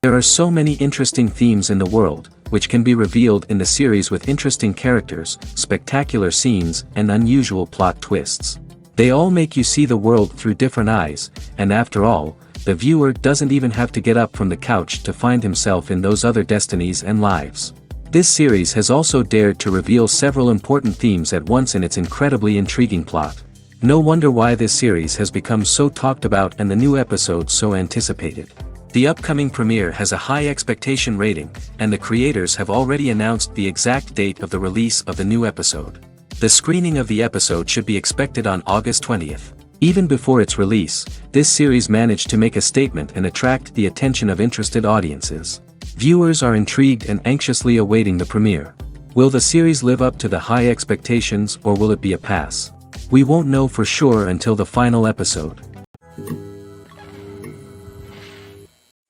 There are so many interesting themes in the world, which can be revealed in the series with interesting characters, spectacular scenes, and unusual plot twists. They all make you see the world through different eyes, and after all, the viewer doesn't even have to get up from the couch to find himself in those other destinies and lives. This series has also dared to reveal several important themes at once in its incredibly intriguing plot. No wonder why this series has become so talked about and the new episodes so anticipated. The upcoming premiere has a high expectation rating, and the creators have already announced the exact date of the release of the new episode. The screening of the episode should be expected on August 20th. Even before its release, this series managed to make a statement and attract the attention of interested audiences. Viewers are intrigued and anxiously awaiting the premiere. Will the series live up to the high expectations, or will it be a pass? We won't know for sure until the final episode.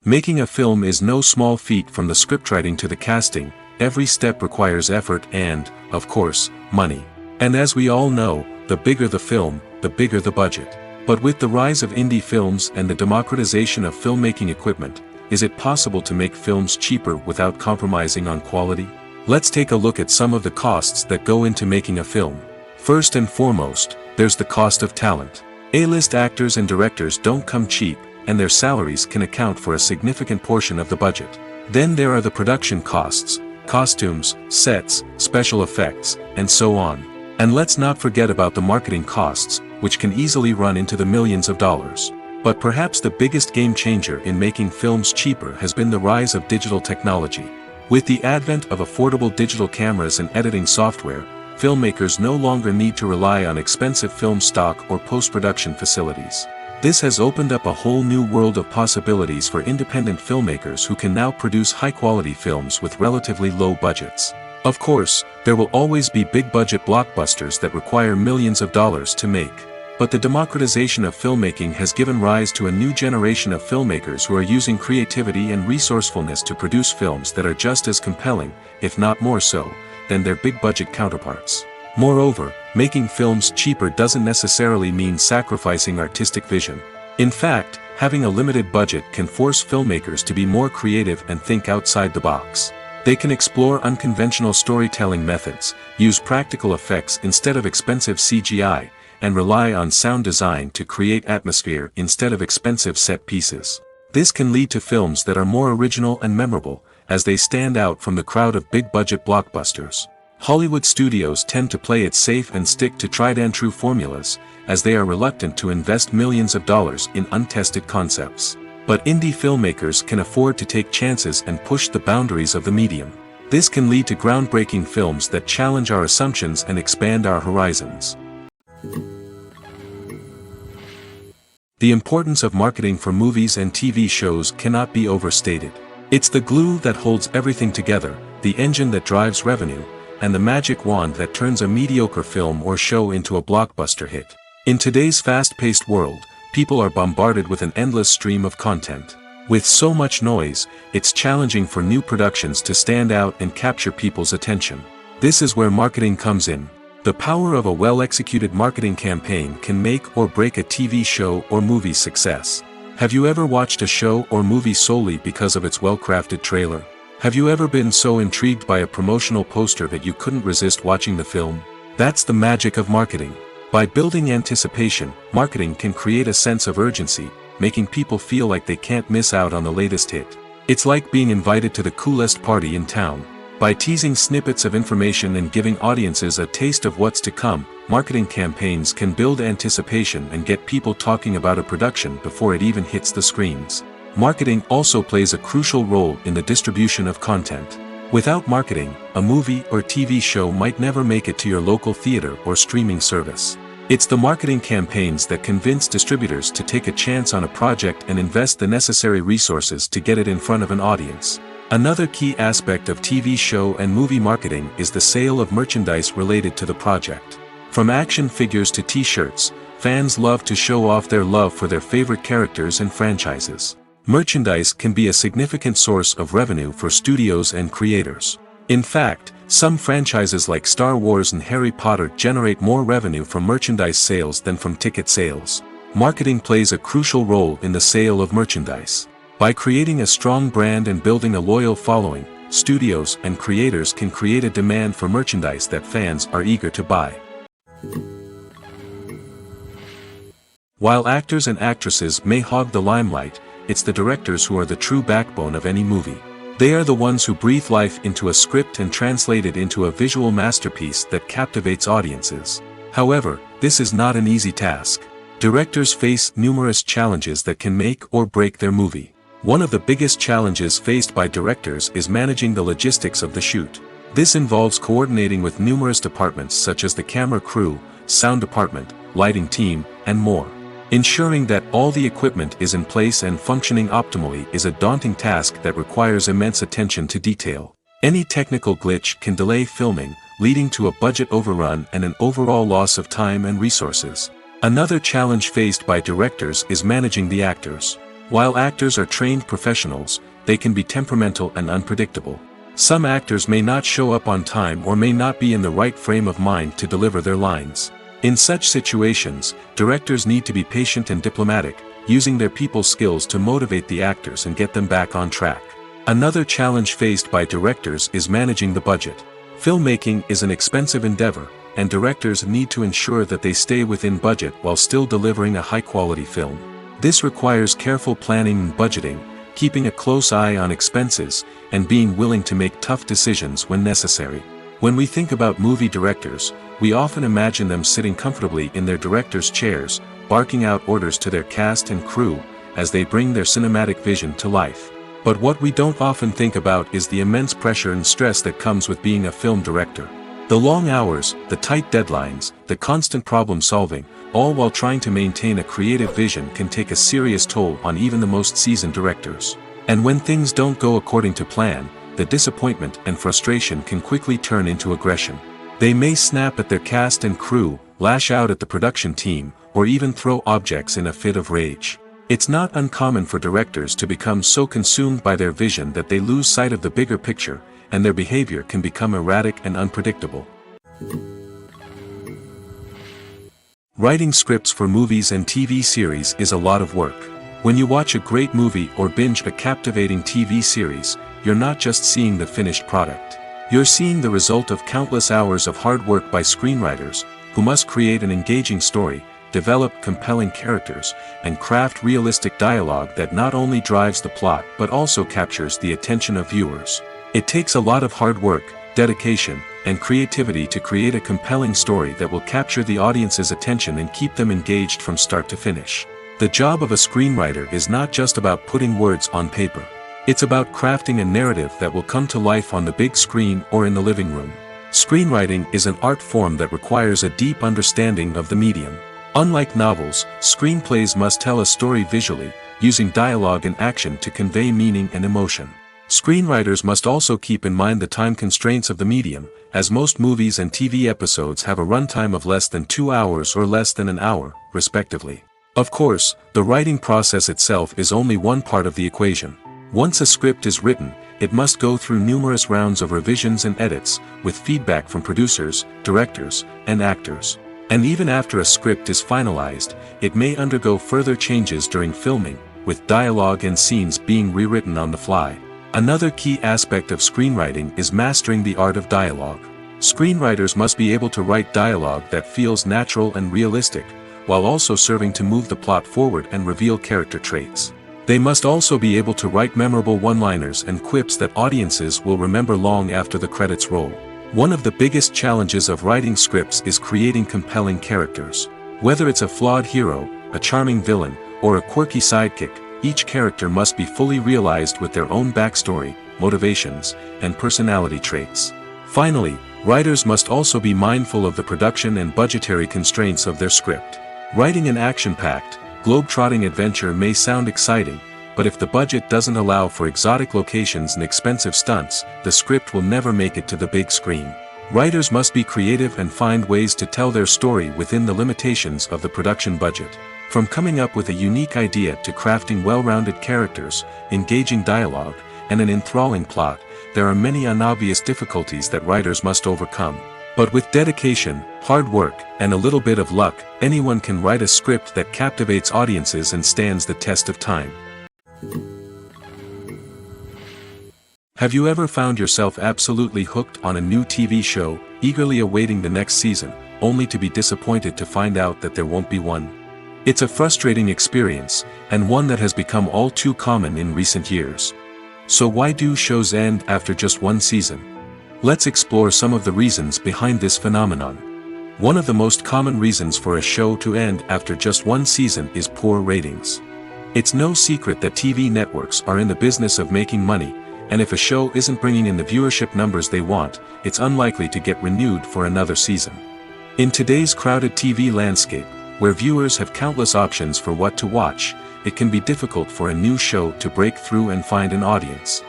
Making a film is no small feat. From the scriptwriting to the casting, every step requires effort and, of course, money. And as we all know, the bigger the film, the bigger the budget. But with the rise of indie films and the democratization of filmmaking equipment, is it possible to make films cheaper without compromising on quality? Let's take a look at some of the costs that go into making a film. First and foremost, there's the cost of talent. A-list actors and directors don't come cheap, and their salaries can account for a significant portion of the budget. Then there are the production costs, costumes, sets, special effects, and so on. And let's not forget about the marketing costs, which can easily run into the millions of dollars. But perhaps the biggest game changer in making films cheaper has been the rise of digital technology. With the advent of affordable digital cameras and editing software, filmmakers no longer need to rely on expensive film stock or post-production facilities. This has opened up a whole new world of possibilities for independent filmmakers who can now produce high-quality films with relatively low budgets. Of course, there will always be big-budget blockbusters that require millions of dollars to make. But the democratization of filmmaking has given rise to a new generation of filmmakers who are using creativity and resourcefulness to produce films that are just as compelling, if not more so, than their big-budget counterparts. Moreover, making films cheaper doesn't necessarily mean sacrificing artistic vision. In fact, having a limited budget can force filmmakers to be more creative and think outside the box. They can explore unconventional storytelling methods, use practical effects instead of expensive CGI, and rely on sound design to create atmosphere instead of expensive set pieces. This can lead to films that are more original and memorable, as they stand out from the crowd of big-budget blockbusters. Hollywood studios tend to play it safe and stick to tried-and-true formulas, as they are reluctant to invest millions of dollars in untested concepts. But indie filmmakers can afford to take chances and push the boundaries of the medium. This can lead to groundbreaking films that challenge our assumptions and expand our horizons. The importance of marketing for movies and TV shows cannot be overstated. It's the glue that holds everything together, the engine that drives revenue, and the magic wand that turns a mediocre film or show into a blockbuster hit. In today's fast-paced world, people are bombarded with an endless stream of content. With so much noise, it's challenging for new productions to stand out and capture people's attention. This is where marketing comes in. The power of a well-executed marketing campaign can make or break a TV show or movie's success. Have you ever watched a show or movie solely because of its well-crafted trailer? Have you ever been so intrigued by a promotional poster that you couldn't resist watching the film? That's the magic of marketing. By building anticipation, marketing can create a sense of urgency, making people feel like they can't miss out on the latest hit. It's like being invited to the coolest party in town. By teasing snippets of information and giving audiences a taste of what's to come, marketing campaigns can build anticipation and get people talking about a production before it even hits the screens. Marketing also plays a crucial role in the distribution of content. Without marketing, a movie or TV show might never make it to your local theater or streaming service. It's the marketing campaigns that convince distributors to take a chance on a project and invest the necessary resources to get it in front of an audience. Another key aspect of TV show and movie marketing is the sale of merchandise related to the project. From action figures to t-shirts, fans love to show off their love for their favorite characters and franchises. Merchandise can be a significant source of revenue for studios and creators. In fact, some franchises like Star Wars and Harry Potter generate more revenue from merchandise sales than from ticket sales. Marketing plays a crucial role in the sale of merchandise. By creating a strong brand and building a loyal following, studios and creators can create a demand for merchandise that fans are eager to buy. While actors and actresses may hog the limelight, it's the directors who are the true backbone of any movie. They are the ones who breathe life into a script and translate it into a visual masterpiece that captivates audiences. However, this is not an easy task. Directors face numerous challenges that can make or break their movie. One of the biggest challenges faced by directors is managing the logistics of the shoot. This involves coordinating with numerous departments such as the camera crew, sound department, lighting team, and more. Ensuring that all the equipment is in place and functioning optimally is a daunting task that requires immense attention to detail. Any technical glitch can delay filming, leading to a budget overrun and an overall loss of time and resources. Another challenge faced by directors is managing the actors. While actors are trained professionals, they can be temperamental and unpredictable. Some actors may not show up on time or may not be in the right frame of mind to deliver their lines. In such situations, directors need to be patient and diplomatic, using their people skills to motivate the actors and get them back on track. Another challenge faced by directors is managing the budget. Filmmaking is an expensive endeavor, and directors need to ensure that they stay within budget while still delivering a high-quality film. This requires careful planning and budgeting, keeping a close eye on expenses, and being willing to make tough decisions when necessary. When we think about movie directors, we often imagine them sitting comfortably in their director's chairs, barking out orders to their cast and crew, as they bring their cinematic vision to life. But what we don't often think about is the immense pressure and stress that comes with being a film director. The long hours, the tight deadlines, the constant problem solving, all while trying to maintain a creative vision can take a serious toll on even the most seasoned directors. And when things don't go according to plan, the disappointment and frustration can quickly turn into aggression. They may snap at their cast and crew, lash out at the production team, or even throw objects in a fit of rage. It's not uncommon for directors to become so consumed by their vision that they lose sight of the bigger picture, and their behavior can become erratic and unpredictable. Writing scripts for movies and TV series is a lot of work. When you watch a great movie or binge a captivating TV series, you're not just seeing the finished product. You're seeing the result of countless hours of hard work by screenwriters, who must create an engaging story, develop compelling characters, and craft realistic dialogue that not only drives the plot but also captures the attention of viewers. It takes a lot of hard work, dedication, and creativity to create a compelling story that will capture the audience's attention and keep them engaged from start to finish. The job of a screenwriter is not just about putting words on paper. It's about crafting a narrative that will come to life on the big screen or in the living room. Screenwriting is an art form that requires a deep understanding of the medium. Unlike novels, screenplays must tell a story visually, using dialogue and action to convey meaning and emotion. Screenwriters must also keep in mind the time constraints of the medium, as most movies and TV episodes have a runtime of less than 2 hours or less than an hour, respectively. Of course, the writing process itself is only one part of the equation. Once a script is written, it must go through numerous rounds of revisions and edits, with feedback from producers, directors, and actors. And even after a script is finalized, it may undergo further changes during filming, with dialogue and scenes being rewritten on the fly. Another key aspect of screenwriting is mastering the art of dialogue. Screenwriters must be able to write dialogue that feels natural and realistic, while also serving to move the plot forward and reveal character traits. They must also be able to write memorable one-liners and quips that audiences will remember long after the credits roll. One of the biggest challenges of writing scripts is creating compelling characters. Whether it's a flawed hero, a charming villain, or a quirky sidekick, each character must be fully realized with their own backstory, motivations, and personality traits. Finally, writers must also be mindful of the production and budgetary constraints of their script. Writing an action-packed, globe-trotting adventure may sound exciting, but if the budget doesn't allow for exotic locations and expensive stunts, the script will never make it to the big screen. Writers must be creative and find ways to tell their story within the limitations of the production budget. From coming up with a unique idea to crafting well-rounded characters, engaging dialogue, and an enthralling plot, there are many unobvious difficulties that writers must overcome. But with dedication, hard work, and a little bit of luck, anyone can write a script that captivates audiences and stands the test of time. Have you ever found yourself absolutely hooked on a new TV show, eagerly awaiting the next season, only to be disappointed to find out that there won't be one? It's a frustrating experience, and one that has become all too common in recent years. So why do shows end after just one season? Let's explore some of the reasons behind this phenomenon. One of the most common reasons for a show to end after just one season is poor ratings. It's no secret that TV networks are in the business of making money, and if a show isn't bringing in the viewership numbers they want, it's unlikely to get renewed for another season. In today's crowded TV landscape, where viewers have countless options for what to watch, it can be difficult for a new show to break through and find an audience.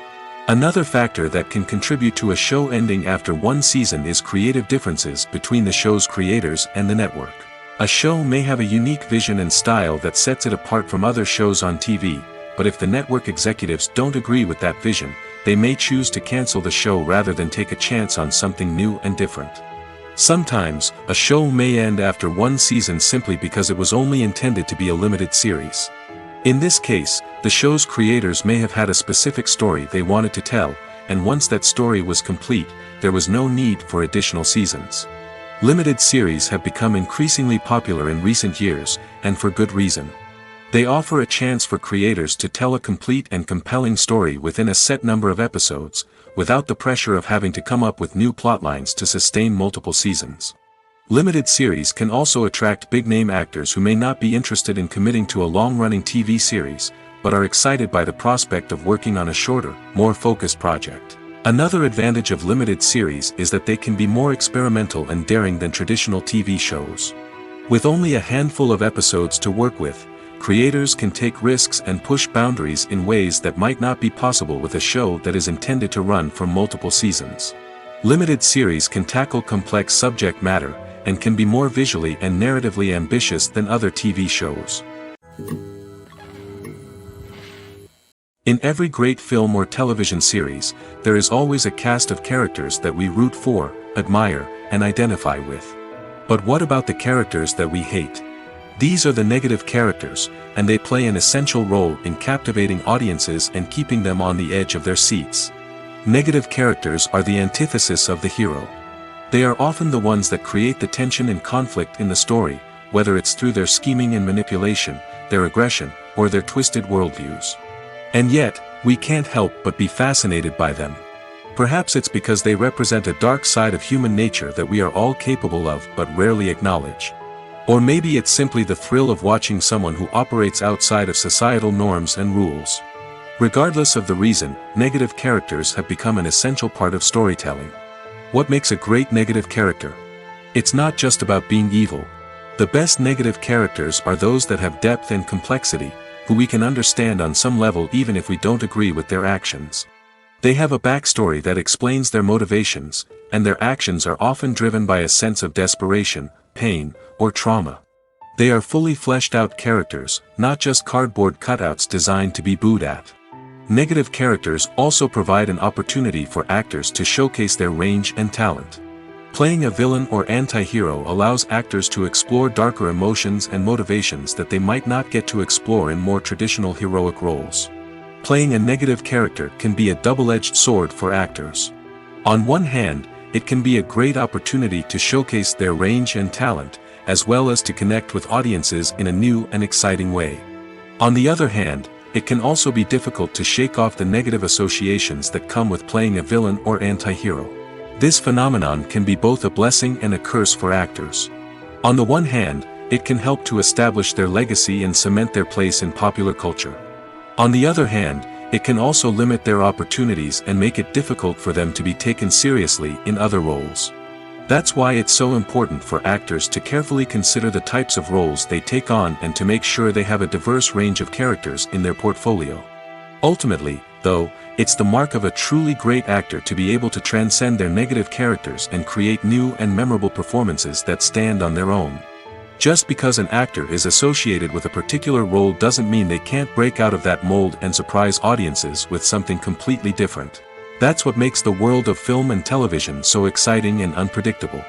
Another factor that can contribute to a show ending after one season is creative differences between the show's creators and the network. A show may have a unique vision and style that sets it apart from other shows on TV, but if the network executives don't agree with that vision, they may choose to cancel the show rather than take a chance on something new and different. Sometimes, a show may end after one season simply because it was only intended to be a limited series. In this case, the show's creators may have had a specific story they wanted to tell, and once that story was complete, there was no need for additional seasons. Limited series have become increasingly popular in recent years, and for good reason. They offer a chance for creators to tell a complete and compelling story within a set number of episodes, without the pressure of having to come up with new plotlines to sustain multiple seasons. Limited series can also attract big-name actors who may not be interested in committing to a long-running TV series, but are excited by the prospect of working on a shorter, more focused project. Another advantage of limited series is that they can be more experimental and daring than traditional TV shows. With only a handful of episodes to work with, creators can take risks and push boundaries in ways that might not be possible with a show that is intended to run for multiple seasons. Limited series can tackle complex subject matter, and can be more visually and narratively ambitious than other TV shows. In every great film or television series, there is always a cast of characters that we root for, admire, and identify with. But what about the characters that we hate? These are the negative characters, and they play an essential role in captivating audiences and keeping them on the edge of their seats. Negative characters are the antithesis of the hero. They are often the ones that create the tension and conflict in the story, whether it's through their scheming and manipulation, their aggression, or their twisted worldviews. And yet, we can't help but be fascinated by them. Perhaps it's because they represent a dark side of human nature that we are all capable of but rarely acknowledge. Or maybe it's simply the thrill of watching someone who operates outside of societal norms and rules. Regardless of the reason, negative characters have become an essential part of storytelling. What makes a great negative character? It's not just about being evil. The best negative characters are those that have depth and complexity, who we can understand on some level even if we don't agree with their actions. They have a backstory that explains their motivations, and their actions are often driven by a sense of desperation, pain, or trauma. They are fully fleshed out characters, not just cardboard cutouts designed to be booed at. Negative characters also provide an opportunity for actors to showcase their range and talent. Playing a villain or anti-hero allows actors to explore darker emotions and motivations that they might not get to explore in more traditional heroic roles. Playing a negative character can be a double-edged sword for actors. On one hand, it can be a great opportunity to showcase their range and talent, as well as to connect with audiences in a new and exciting way. On the other hand, it can also be difficult to shake off the negative associations that come with playing a villain or anti-hero. This phenomenon can be both a blessing and a curse for actors. On the one hand, it can help to establish their legacy and cement their place in popular culture. On the other hand, it can also limit their opportunities and make it difficult for them to be taken seriously in other roles. That's why it's so important for actors to carefully consider the types of roles they take on and to make sure they have a diverse range of characters in their portfolio. Ultimately, though, it's the mark of a truly great actor to be able to transcend their negative characters and create new and memorable performances that stand on their own. Just because an actor is associated with a particular role doesn't mean they can't break out of that mold and surprise audiences with something completely different. That's what makes the world of film and television so exciting and unpredictable.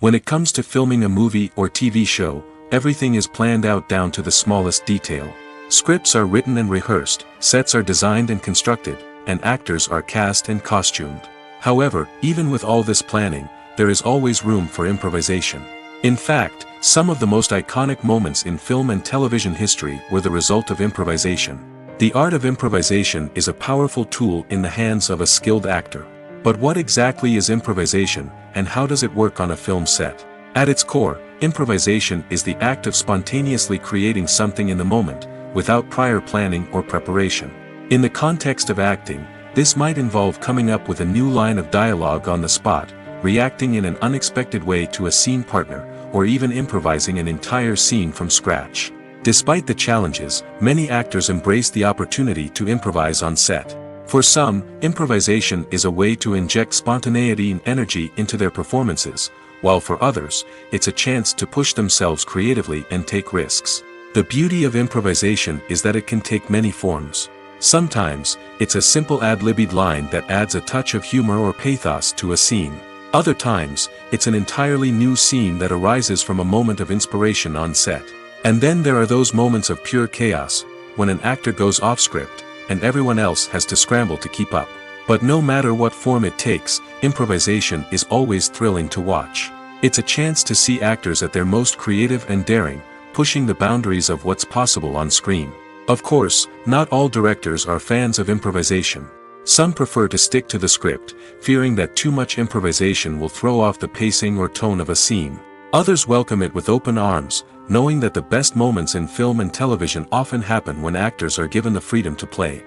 When it comes to filming a movie or TV show, everything is planned out down to the smallest detail. Scripts are written and rehearsed, sets are designed and constructed, and actors are cast and costumed. However, even with all this planning, there is always room for improvisation. In fact, some of the most iconic moments in film and television history were the result of improvisation. The art of improvisation is a powerful tool in the hands of a skilled actor. But what exactly is improvisation, and how does it work on a film set? At its core, improvisation is the act of spontaneously creating something in the moment, without prior planning or preparation. In the context of acting, this might involve coming up with a new line of dialogue on the spot, reacting in an unexpected way to a scene partner, or even improvising an entire scene from scratch. Despite the challenges, many actors embrace the opportunity to improvise on set. For some, improvisation is a way to inject spontaneity and energy into their performances, while for others, it's a chance to push themselves creatively and take risks. The beauty of improvisation is that it can take many forms. Sometimes, it's a simple ad-libbed line that adds a touch of humor or pathos to a scene. Other times, it's an entirely new scene that arises from a moment of inspiration on set. And then there are those moments of pure chaos, when an actor goes off script, and everyone else has to scramble to keep up. But no matter what form it takes, improvisation is always thrilling to watch. It's a chance to see actors at their most creative and daring, pushing the boundaries of what's possible on screen. Of course, not all directors are fans of improvisation. Some prefer to stick to the script, fearing that too much improvisation will throw off the pacing or tone of a scene. Others welcome it with open arms, knowing that the best moments in film and television often happen when actors are given the freedom to play.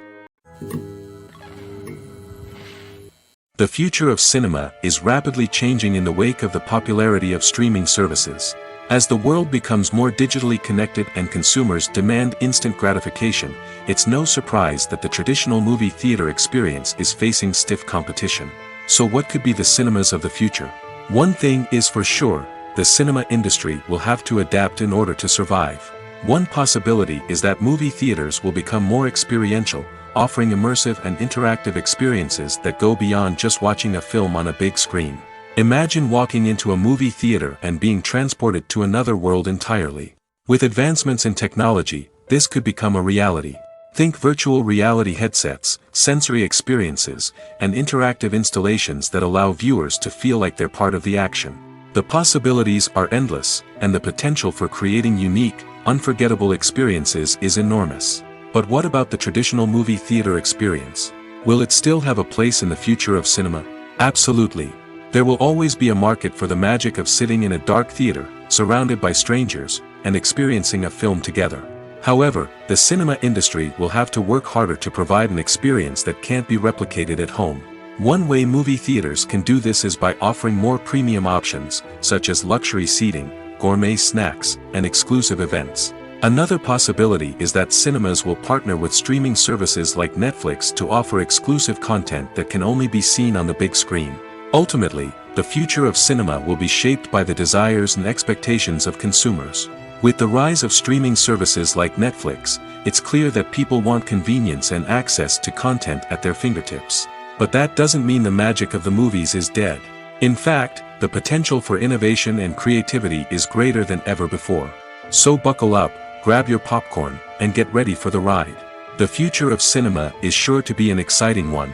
The future of cinema is rapidly changing in the wake of the popularity of streaming services. As the world becomes more digitally connected and consumers demand instant gratification, it's no surprise that the traditional movie theater experience is facing stiff competition. So what could be the cinemas of the future? One thing is for sure, the cinema industry will have to adapt in order to survive. One possibility is that movie theaters will become more experiential, offering immersive and interactive experiences that go beyond just watching a film on a big screen. Imagine walking into a movie theater and being transported to another world entirely. With advancements in technology, this could become a reality. Think virtual reality headsets, sensory experiences, and interactive installations that allow viewers to feel like they're part of the action. The possibilities are endless, and the potential for creating unique, unforgettable experiences is enormous. But what about the traditional movie theater experience? Will it still have a place in the future of cinema? Absolutely. There will always be a market for the magic of sitting in a dark theater, surrounded by strangers, and experiencing a film together. However, the cinema industry will have to work harder to provide an experience that can't be replicated at home. One way movie theaters can do this is by offering more premium options, such as luxury seating, gourmet snacks, and exclusive events. Another possibility is that cinemas will partner with streaming services like Netflix to offer exclusive content that can only be seen on the big screen. Ultimately, the future of cinema will be shaped by the desires and expectations of consumers. With the rise of streaming services like Netflix, it's clear that people want convenience and access to content at their fingertips. But that doesn't mean the magic of the movies is dead. In fact, the potential for innovation and creativity is greater than ever before. So buckle up, grab your popcorn, and get ready for the ride. The future of cinema is sure to be an exciting one.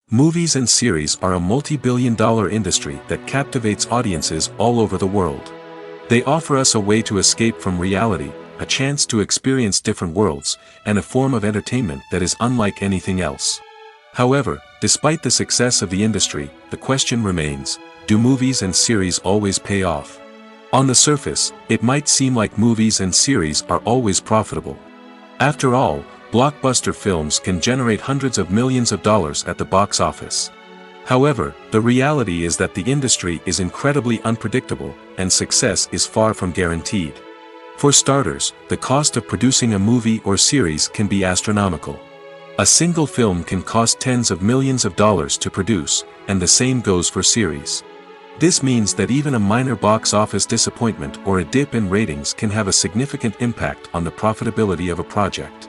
Movies and series are a multi-billion-dollar industry that captivates audiences all over the world. They offer us a way to escape from reality, a chance to experience different worlds, and a form of entertainment that is unlike anything else. However, despite the success of the industry, the question remains, do movies and series always pay off? On the surface, it might seem like movies and series are always profitable. After all, blockbuster films can generate hundreds of millions of dollars at the box office. However, the reality is that the industry is incredibly unpredictable, and success is far from guaranteed. For starters, the cost of producing a movie or series can be astronomical. A single film can cost tens of millions of dollars to produce, and the same goes for series. This means that even a minor box office disappointment or a dip in ratings can have a significant impact on the profitability of a project.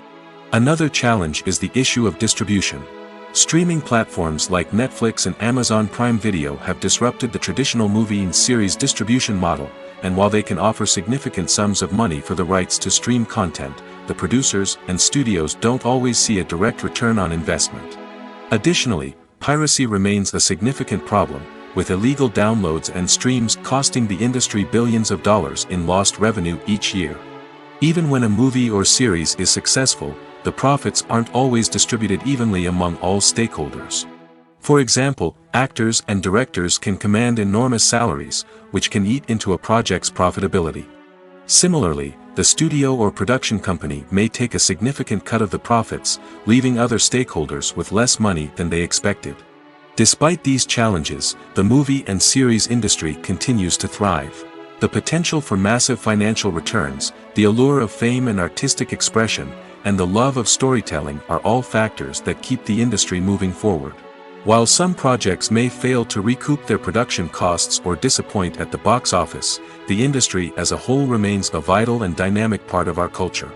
Another challenge is the issue of distribution. Streaming platforms like Netflix and Amazon Prime Video have disrupted the traditional movie and series distribution model, and while they can offer significant sums of money for the rights to stream content, the producers and studios don't always see a direct return on investment. Additionally, piracy remains a significant problem, with illegal downloads and streams costing the industry billions of dollars in lost revenue each year. Even when a movie or series is successful, the profits aren't always distributed evenly among all stakeholders. For example, actors and directors can command enormous salaries, which can eat into a project's profitability. Similarly, the studio or production company may take a significant cut of the profits, leaving other stakeholders with less money than they expected. Despite these challenges, the movie and series industry continues to thrive. The potential for massive financial returns, the allure of fame and artistic expression, and the love of storytelling are all factors that keep the industry moving forward. While some projects may fail to recoup their production costs or disappoint at the box office, the industry as a whole remains a vital and dynamic part of our culture.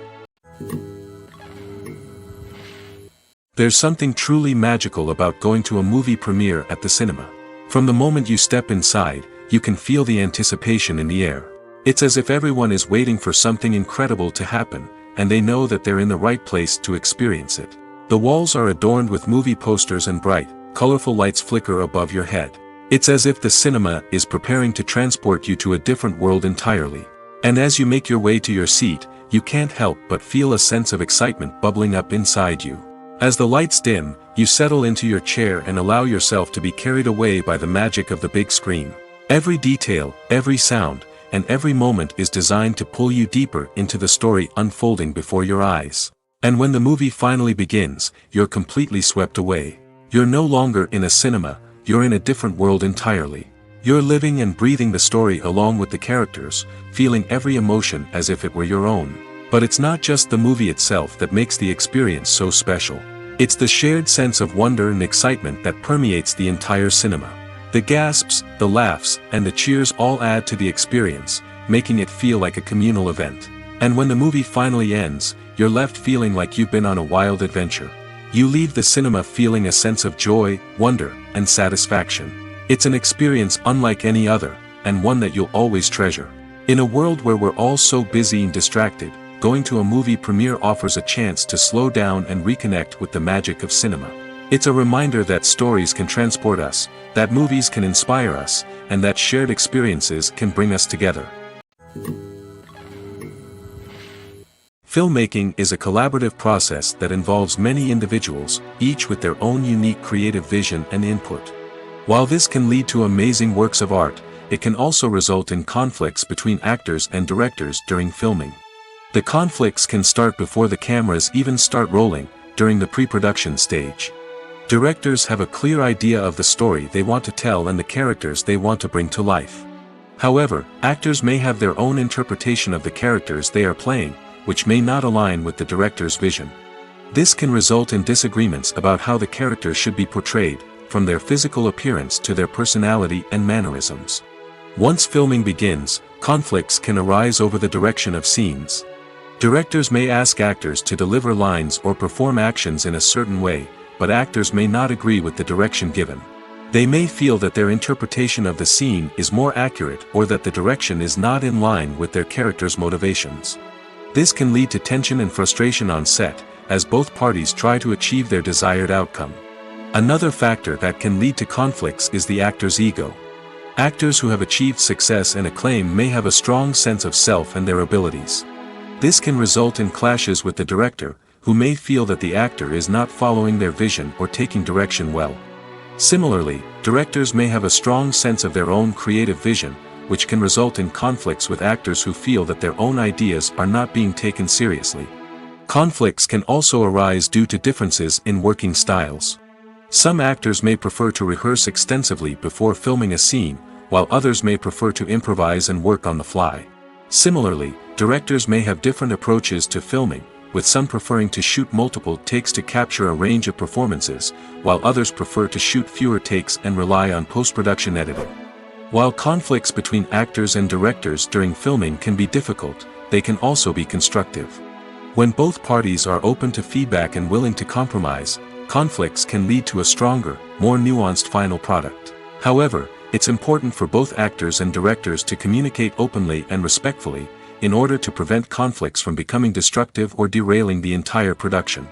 There's something truly magical about going to a movie premiere at the cinema. From the moment you step inside, you can feel the anticipation in the air. It's as if everyone is waiting for something incredible to happen, and they know that they're in the right place to experience it. The walls are adorned with movie posters and bright, colorful lights flicker above your head. It's as if the cinema is preparing to transport you to a different world entirely. And as you make your way to your seat, you can't help but feel a sense of excitement bubbling up inside you. As the lights dim, you settle into your chair and allow yourself to be carried away by the magic of the big screen. Every detail, every sound, and every moment is designed to pull you deeper into the story unfolding before your eyes. And when the movie finally begins, you're completely swept away. You're no longer in a cinema, you're in a different world entirely. You're living and breathing the story along with the characters, feeling every emotion as if it were your own. But it's not just the movie itself that makes the experience so special. It's the shared sense of wonder and excitement that permeates the entire cinema. The gasps, the laughs, and the cheers all add to the experience, making it feel like a communal event. And when the movie finally ends, you're left feeling like you've been on a wild adventure. You leave the cinema feeling a sense of joy, wonder, and satisfaction. It's an experience unlike any other, and one that you'll always treasure. In a world where we're all so busy and distracted, going to a movie premiere offers a chance to slow down and reconnect with the magic of cinema. It's a reminder that stories can transport us, that movies can inspire us, and that shared experiences can bring us together. Filmmaking is a collaborative process that involves many individuals, each with their own unique creative vision and input. While this can lead to amazing works of art, it can also result in conflicts between actors and directors during filming. The conflicts can start before the cameras even start rolling, during the pre-production stage. Directors have a clear idea of the story they want to tell and the characters they want to bring to life. However, actors may have their own interpretation of the characters they are playing, which may not align with the director's vision. This can result in disagreements about how the characters should be portrayed, from their physical appearance to their personality and mannerisms. Once filming begins, conflicts can arise over the direction of scenes. Directors may ask actors to deliver lines or perform actions in a certain way, but actors may not agree with the direction given. They may feel that their interpretation of the scene is more accurate or that the direction is not in line with their character's motivations. This can lead to tension and frustration on set, as both parties try to achieve their desired outcome. Another factor that can lead to conflicts is the actor's ego. Actors who have achieved success and acclaim may have a strong sense of self and their abilities. This can result in clashes with the director, who may feel that the actor is not following their vision or taking direction well. Similarly, directors may have a strong sense of their own creative vision, which can result in conflicts with actors who feel that their own ideas are not being taken seriously. Conflicts can also arise due to differences in working styles. Some actors may prefer to rehearse extensively before filming a scene, while others may prefer to improvise and work on the fly. Similarly, directors may have different approaches to filming, with some preferring to shoot multiple takes to capture a range of performances, while others prefer to shoot fewer takes and rely on post-production editing. While conflicts between actors and directors during filming can be difficult, they can also be constructive. When both parties are open to feedback and willing to compromise, conflicts can lead to a stronger, more nuanced final product. However, it's important for both actors and directors to communicate openly and respectfully, in order to prevent conflicts from becoming destructive or derailing the entire production.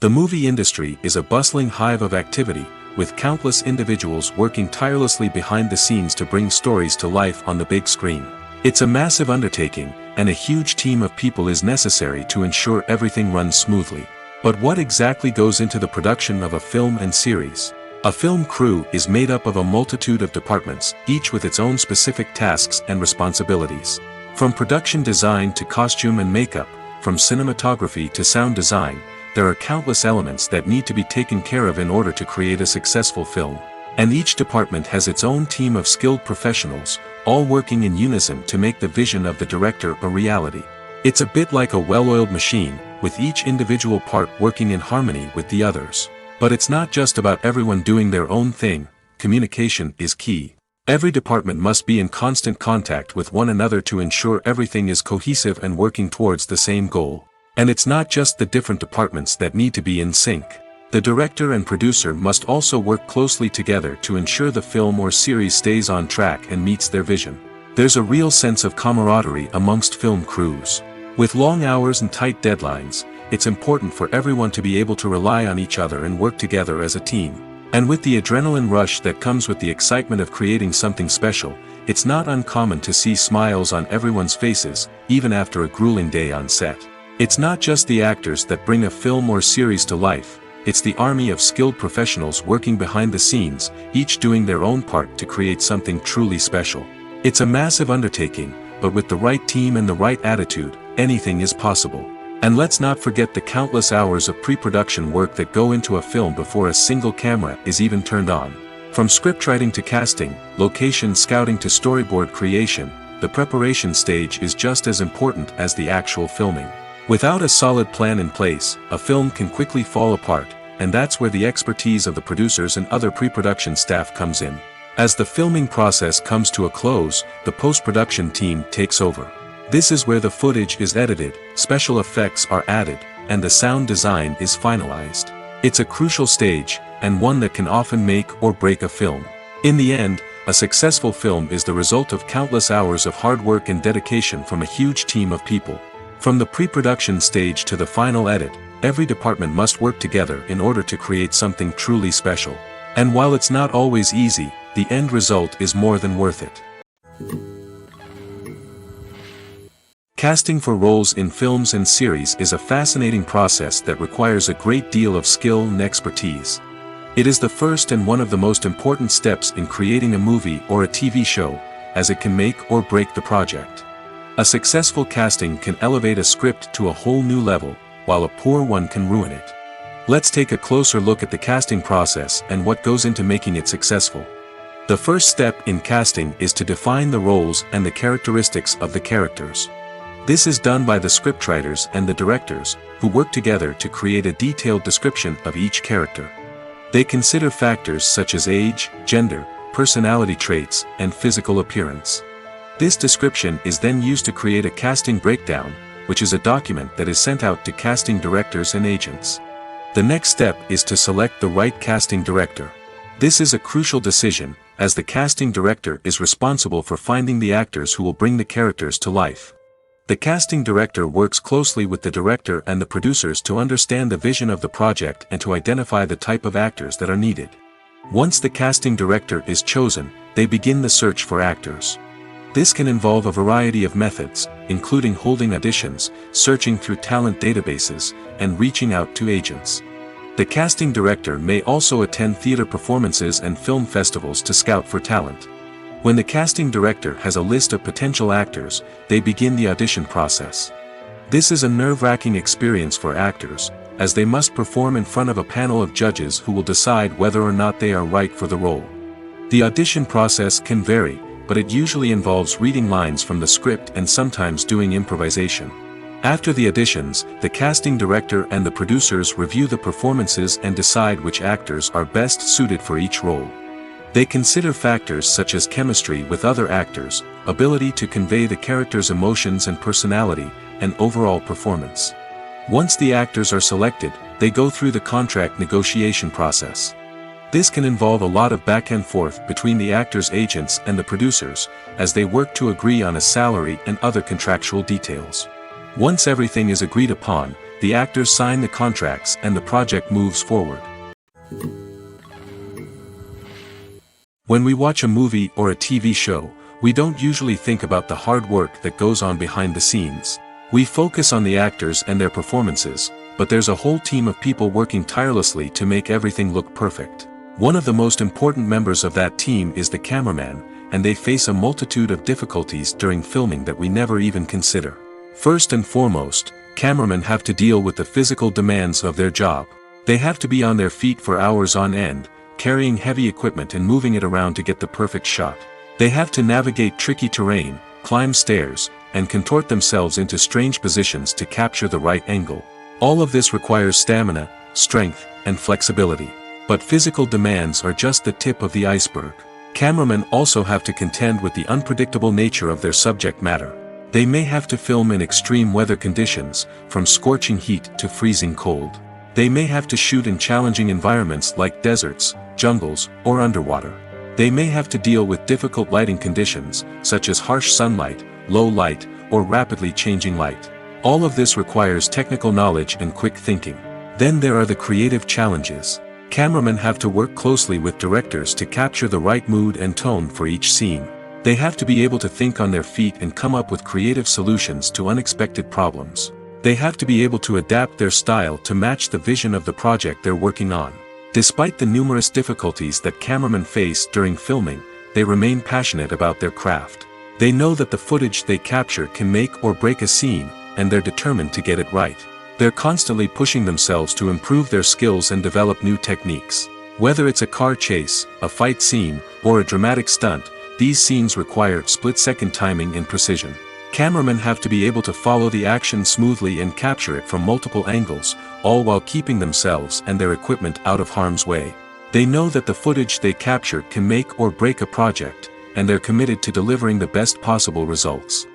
The movie industry is a bustling hive of activity, with countless individuals working tirelessly behind the scenes to bring stories to life on the big screen. It's a massive undertaking, and a huge team of people is necessary to ensure everything runs smoothly. But what exactly goes into the production of a film and series? A film crew is made up of a multitude of departments, each with its own specific tasks and responsibilities. From production design to costume and makeup, from cinematography to sound design, there are countless elements that need to be taken care of in order to create a successful film. And each department has its own team of skilled professionals, all working in unison to make the vision of the director a reality. It's a bit like a well-oiled machine, with each individual part working in harmony with the others. But it's not just about everyone doing their own thing. Communication is key. Every department must be in constant contact with one another to ensure everything is cohesive and working towards the same goal. And it's not just the different departments that need to be in sync. The director and producer must also work closely together to ensure the film or series stays on track and meets their vision. There's a real sense of camaraderie amongst film crews. With long hours and tight deadlines, it's important for everyone to be able to rely on each other and work together as a team. And with the adrenaline rush that comes with the excitement of creating something special, it's not uncommon to see smiles on everyone's faces, even after a grueling day on set. It's not just the actors that bring a film or series to life, it's the army of skilled professionals working behind the scenes, each doing their own part to create something truly special. It's a massive undertaking, but with the right team and the right attitude, anything is possible. And let's not forget the countless hours of pre-production work that go into a film before a single camera is even turned on. From scriptwriting to casting, location scouting to storyboard creation, the preparation stage is just as important as the actual filming. Without a solid plan in place, a film can quickly fall apart, and that's where the expertise of the producers and other pre-production staff comes in. As the filming process comes to a close, the post-production team takes over. This is where the footage is edited, special effects are added, and the sound design is finalized. It's a crucial stage, and one that can often make or break a film. In the end, a successful film is the result of countless hours of hard work and dedication from a huge team of people. From the pre-production stage to the final edit, every department must work together in order to create something truly special. And while it's not always easy, the end result is more than worth it. Casting for roles in films and series is a fascinating process that requires a great deal of skill and expertise. It is the first and one of the most important steps in creating a movie or a TV show, as it can make or break the project. A successful casting can elevate a script to a whole new level, while a poor one can ruin it. Let's take a closer look at the casting process and what goes into making it successful. The first step in casting is to define the roles and the characteristics of the characters. This is done by the scriptwriters and the directors, who work together to create a detailed description of each character. They consider factors such as age, gender, personality traits, and physical appearance. This description is then used to create a casting breakdown, which is a document that is sent out to casting directors and agents. The next step is to select the right casting director. This is a crucial decision, as the casting director is responsible for finding the actors who will bring the characters to life. The casting director works closely with the director and the producers to understand the vision of the project and to identify the type of actors that are needed. Once the casting director is chosen, they begin the search for actors. This can involve a variety of methods, including holding auditions, searching through talent databases, and reaching out to agents. The casting director may also attend theater performances and film festivals to scout for talent. When the casting director has a list of potential actors, they begin the audition process. This is a nerve-wracking experience for actors, as they must perform in front of a panel of judges who will decide whether or not they are right for the role. The audition process can vary, but it usually involves reading lines from the script and sometimes doing improvisation. After the auditions, the casting director and the producers review the performances and decide which actors are best suited for each role. They consider factors such as chemistry with other actors, ability to convey the character's emotions and personality, and overall performance. Once the actors are selected, they go through the contract negotiation process. This can involve a lot of back and forth between the actors' agents and the producers, as they work to agree on a salary and other contractual details. Once everything is agreed upon, the actors sign the contracts and the project moves forward. When we watch a movie or a TV show, we don't usually think about the hard work that goes on behind the scenes. We focus on the actors and their performances, but there's a whole team of people working tirelessly to make everything look perfect. One of the most important members of that team is the cameraman, and they face a multitude of difficulties during filming that we never even consider. First and foremost, cameramen have to deal with the physical demands of their job. They have to be on their feet for hours on end, carrying heavy equipment and moving it around to get the perfect shot. They have to navigate tricky terrain, climb stairs, and contort themselves into strange positions to capture the right angle. All of this requires stamina, strength, and flexibility. But physical demands are just the tip of the iceberg. Cameramen also have to contend with the unpredictable nature of their subject matter. They may have to film in extreme weather conditions, from scorching heat to freezing cold. They may have to shoot in challenging environments like deserts, jungles, or underwater. They may have to deal with difficult lighting conditions, such as harsh sunlight, low light, or rapidly changing light. All of this requires technical knowledge and quick thinking. Then there are the creative challenges. Cameramen have to work closely with directors to capture the right mood and tone for each scene. They have to be able to think on their feet and come up with creative solutions to unexpected problems. They have to be able to adapt their style to match the vision of the project they're working on. Despite the numerous difficulties that cameramen face during filming, they remain passionate about their craft. They know that the footage they capture can make or break a scene, and they're determined to get it right. They're constantly pushing themselves to improve their skills and develop new techniques. Whether it's a car chase, a fight scene, or a dramatic stunt, these scenes require split-second timing and precision. Cameramen have to be able to follow the action smoothly and capture it from multiple angles, all while keeping themselves and their equipment out of harm's way. They know that the footage they capture can make or break a project, and they're committed to delivering the best possible results.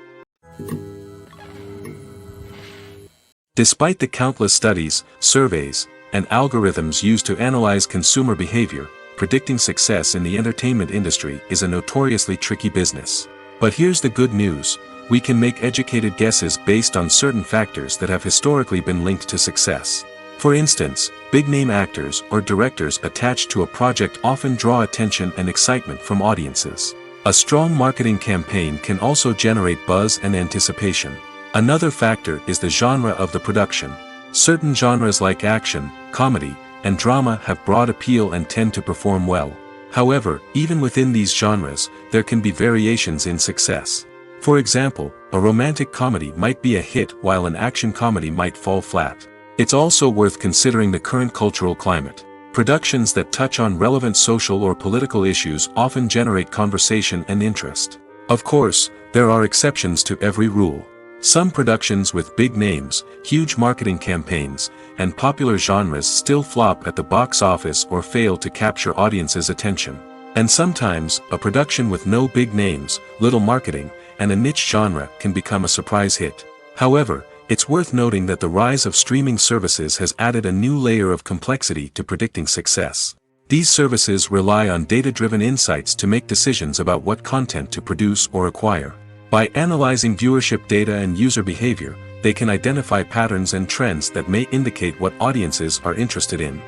Despite the countless studies, surveys, and algorithms used to analyze consumer behavior, predicting success in the entertainment industry is a notoriously tricky business. But here's the good news: we can make educated guesses based on certain factors that have historically been linked to success. For instance, big-name actors or directors attached to a project often draw attention and excitement from audiences. A strong marketing campaign can also generate buzz and anticipation. Another factor is the genre of the production. Certain genres like action, comedy, and drama have broad appeal and tend to perform well. However, even within these genres, there can be variations in success. For example, a romantic comedy might be a hit while an action comedy might fall flat. It's also worth considering the current cultural climate. Productions that touch on relevant social or political issues often generate conversation and interest. Of course, there are exceptions to every rule. Some productions with big names, huge marketing campaigns, and popular genres still flop at the box office or fail to capture audiences' attention. And sometimes, a production with no big names, little marketing, and a niche genre can become a surprise hit. However, it's worth noting that the rise of streaming services has added a new layer of complexity to predicting success. These services rely on data-driven insights to make decisions about what content to produce or acquire. By analyzing viewership data and user behavior, they can identify patterns and trends that may indicate what audiences are interested in.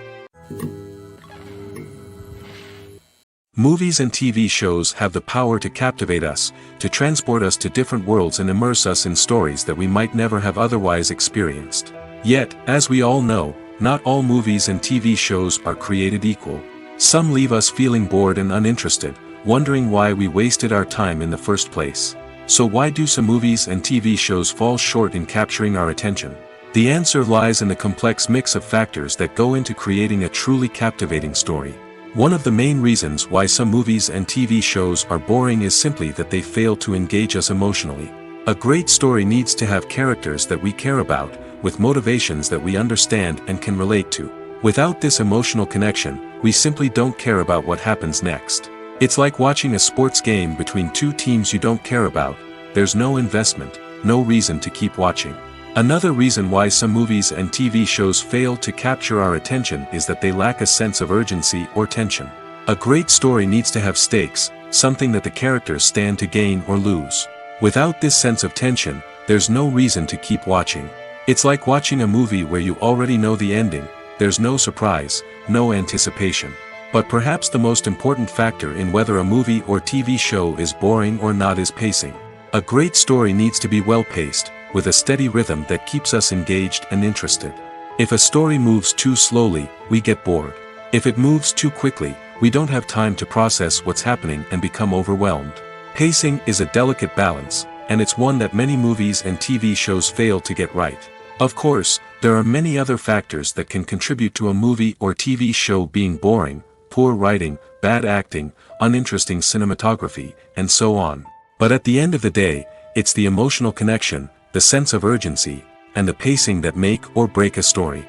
Movies and TV shows have the power to captivate us, to transport us to different worlds and immerse us in stories that we might never have otherwise experienced. Yet, as we all know, not all movies and TV shows are created equal. Some leave us feeling bored and uninterested, wondering why we wasted our time in the first place. So why do some movies and TV shows fall short in capturing our attention? The answer lies in the complex mix of factors that go into creating a truly captivating story. One of the main reasons why some movies and TV shows are boring is simply that they fail to engage us emotionally. A great story needs to have characters that we care about, with motivations that we understand and can relate to. Without this emotional connection, we simply don't care about what happens next. It's like watching a sports game between two teams you don't care about. There's no investment, no reason to keep watching. Another reason why some movies and TV shows fail to capture our attention is that they lack a sense of urgency or tension. A great story needs to have stakes, something that the characters stand to gain or lose. Without this sense of tension, there's no reason to keep watching. It's like watching a movie where you already know the ending. There's no surprise, no anticipation. But perhaps the most important factor in whether a movie or TV show is boring or not is pacing. A great story needs to be well-paced, with a steady rhythm that keeps us engaged and interested. If a story moves too slowly, we get bored. If it moves too quickly, we don't have time to process what's happening and become overwhelmed. Pacing is a delicate balance, and it's one that many movies and TV shows fail to get right. Of course, there are many other factors that can contribute to a movie or TV show being boring: poor writing, bad acting, uninteresting cinematography, and so on. But at the end of the day, it's the emotional connection, the sense of urgency, and the pacing that make or break a story.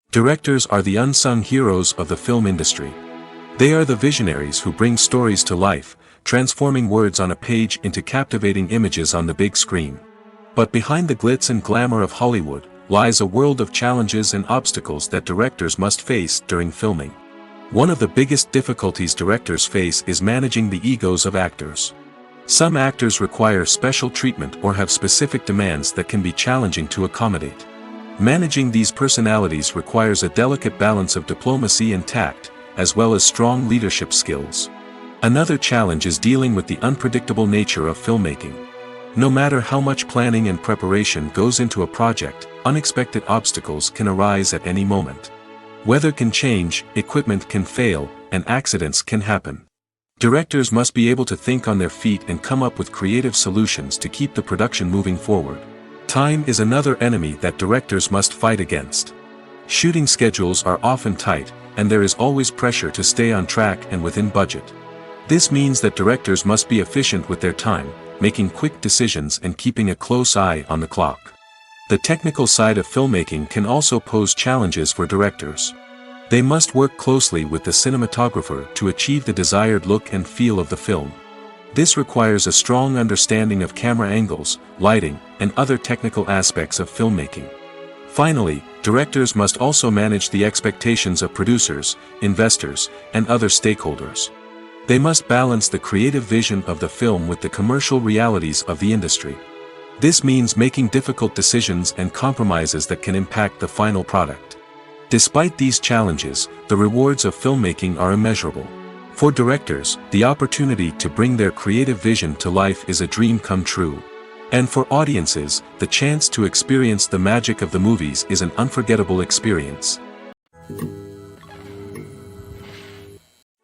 Directors are the unsung heroes of the film industry. They are the visionaries who bring stories to life, transforming words on a page into captivating images on the big screen. But behind the glitz and glamour of Hollywood lies a world of challenges and obstacles that directors must face during filming. One of the biggest difficulties directors face is managing the egos of actors. Some actors require special treatment or have specific demands that can be challenging to accommodate. Managing these personalities requires a delicate balance of diplomacy and tact, as well as strong leadership skills. Another challenge is dealing with the unpredictable nature of filmmaking. No matter how much planning and preparation goes into a project, unexpected obstacles can arise at any moment. Weather can change, equipment can fail, and accidents can happen. Directors must be able to think on their feet and come up with creative solutions to keep the production moving forward. Time is another enemy that directors must fight against. Shooting schedules are often tight, and there is always pressure to stay on track and within budget. This means that directors must be efficient with their time, making quick decisions and keeping a close eye on the clock. The technical side of filmmaking can also pose challenges for directors. They must work closely with the cinematographer to achieve the desired look and feel of the film. This requires a strong understanding of camera angles, lighting, and other technical aspects of filmmaking. Finally, directors must also manage the expectations of producers, investors, and other stakeholders. They must balance the creative vision of the film with the commercial realities of the industry. This means making difficult decisions and compromises that can impact the final product. Despite these challenges, the rewards of filmmaking are immeasurable. For directors, the opportunity to bring their creative vision to life is a dream come true. And for audiences, the chance to experience the magic of the movies is an unforgettable experience.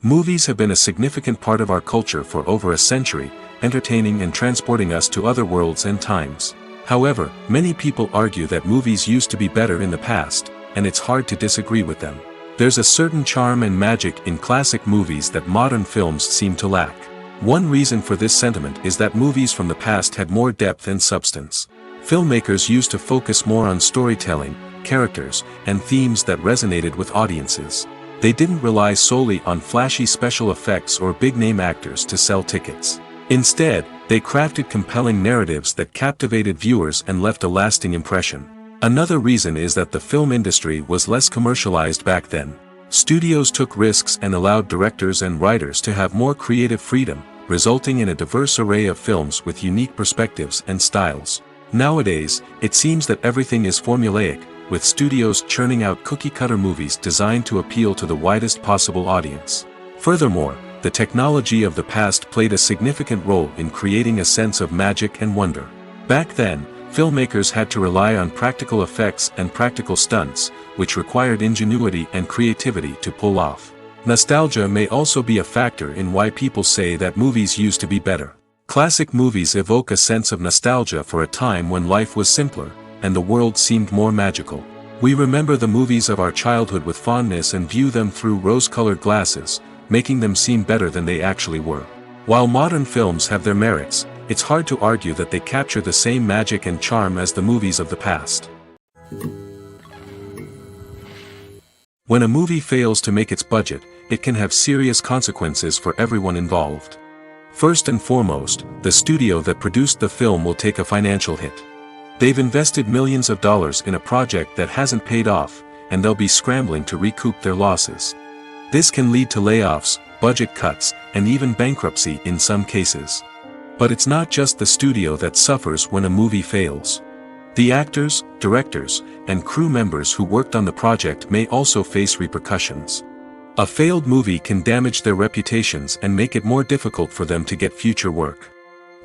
Movies have been a significant part of our culture for over a century, entertaining and transporting us to other worlds and times. However, many people argue that movies used to be better in the past, and it's hard to disagree with them. There's a certain charm and magic in classic movies that modern films seem to lack. One reason for this sentiment is that movies from the past had more depth and substance. Filmmakers used to focus more on storytelling, characters, and themes that resonated with audiences. They didn't rely solely on flashy special effects or big-name actors to sell tickets. Instead, they crafted compelling narratives that captivated viewers and left a lasting impression. Another reason is that the film industry was less commercialized back then. Studios took risks and allowed directors and writers to have more creative freedom, resulting in a diverse array of films with unique perspectives and styles. Nowadays, it seems that everything is formulaic, with studios churning out cookie-cutter movies designed to appeal to the widest possible audience. Furthermore, the technology of the past played a significant role in creating a sense of magic and wonder. Back then, filmmakers had to rely on practical effects and practical stunts, which required ingenuity and creativity to pull off. Nostalgia may also be a factor in why people say that movies used to be better. Classic movies evoke a sense of nostalgia for a time when life was simpler, and the world seemed more magical. We remember the movies of our childhood with fondness and view them through rose-colored glasses, making them seem better than they actually were. While modern films have their merits, it's hard to argue that they capture the same magic and charm as the movies of the past. When a movie fails to make its budget, it can have serious consequences for everyone involved. First and foremost, the studio that produced the film will take a financial hit. They've invested millions of dollars in a project that hasn't paid off, and they'll be scrambling to recoup their losses. This can lead to layoffs, budget cuts, and even bankruptcy in some cases. But it's not just the studio that suffers when a movie fails. The actors, directors, and crew members who worked on the project may also face repercussions. A failed movie can damage their reputations and make it more difficult for them to get future work.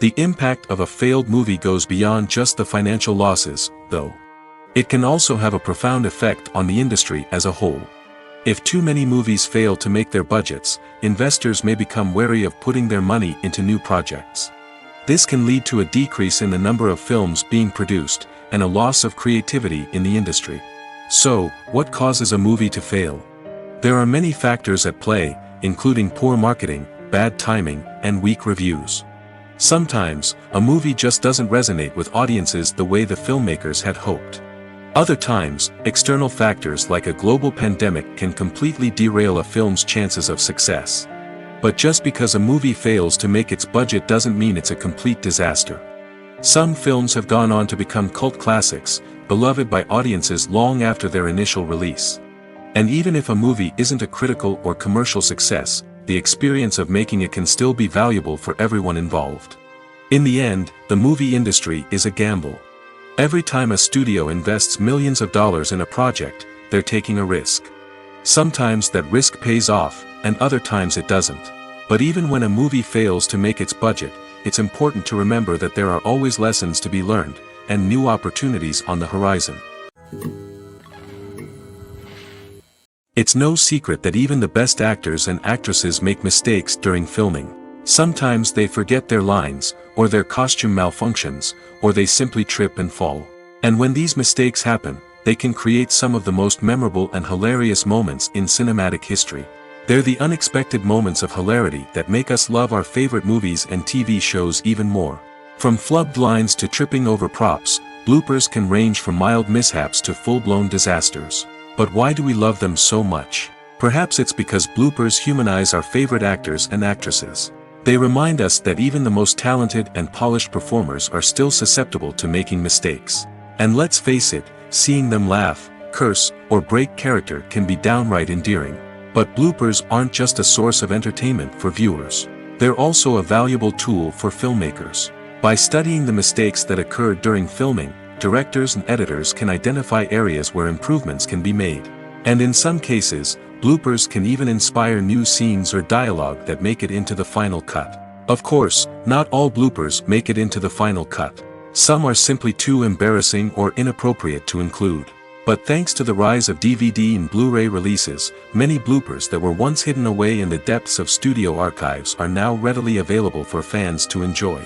The impact of a failed movie goes beyond just the financial losses, though. It can also have a profound effect on the industry as a whole. If too many movies fail to make their budgets, investors may become wary of putting their money into new projects. This can lead to a decrease in the number of films being produced, and a loss of creativity in the industry. So, what causes a movie to fail? There are many factors at play, including poor marketing, bad timing, and weak reviews. Sometimes, a movie just doesn't resonate with audiences the way the filmmakers had hoped. Other times, external factors like a global pandemic can completely derail a film's chances of success. But just because a movie fails to make its budget doesn't mean it's a complete disaster. Some films have gone on to become cult classics, beloved by audiences long after their initial release. And even if a movie isn't a critical or commercial success, the experience of making it can still be valuable for everyone involved. In the end, the movie industry is a gamble. Every time a studio invests millions of dollars in a project, they're taking a risk. Sometimes that risk pays off, and other times it doesn't. But even when a movie fails to make its budget, it's important to remember that there are always lessons to be learned, and new opportunities on the horizon. It's no secret that even the best actors and actresses make mistakes during filming. Sometimes they forget their lines, or their costume malfunctions, or they simply trip and fall. And when these mistakes happen, they can create some of the most memorable and hilarious moments in cinematic history. They're the unexpected moments of hilarity that make us love our favorite movies and TV shows even more. From flubbed lines to tripping over props, bloopers can range from mild mishaps to full-blown disasters. But why do we love them so much? Perhaps it's because bloopers humanize our favorite actors and actresses. They remind us that even the most talented and polished performers are still susceptible to making mistakes. And let's face it, seeing them laugh, curse, or break character can be downright endearing. But bloopers aren't just a source of entertainment for viewers. They're also a valuable tool for filmmakers. By studying the mistakes that occurred during filming, directors and editors can identify areas where improvements can be made. And in some cases, bloopers can even inspire new scenes or dialogue that make it into the final cut. Of course, not all bloopers make it into the final cut. Some are simply too embarrassing or inappropriate to include. But thanks to the rise of DVD and Blu-ray releases, many bloopers that were once hidden away in the depths of studio archives are now readily available for fans to enjoy.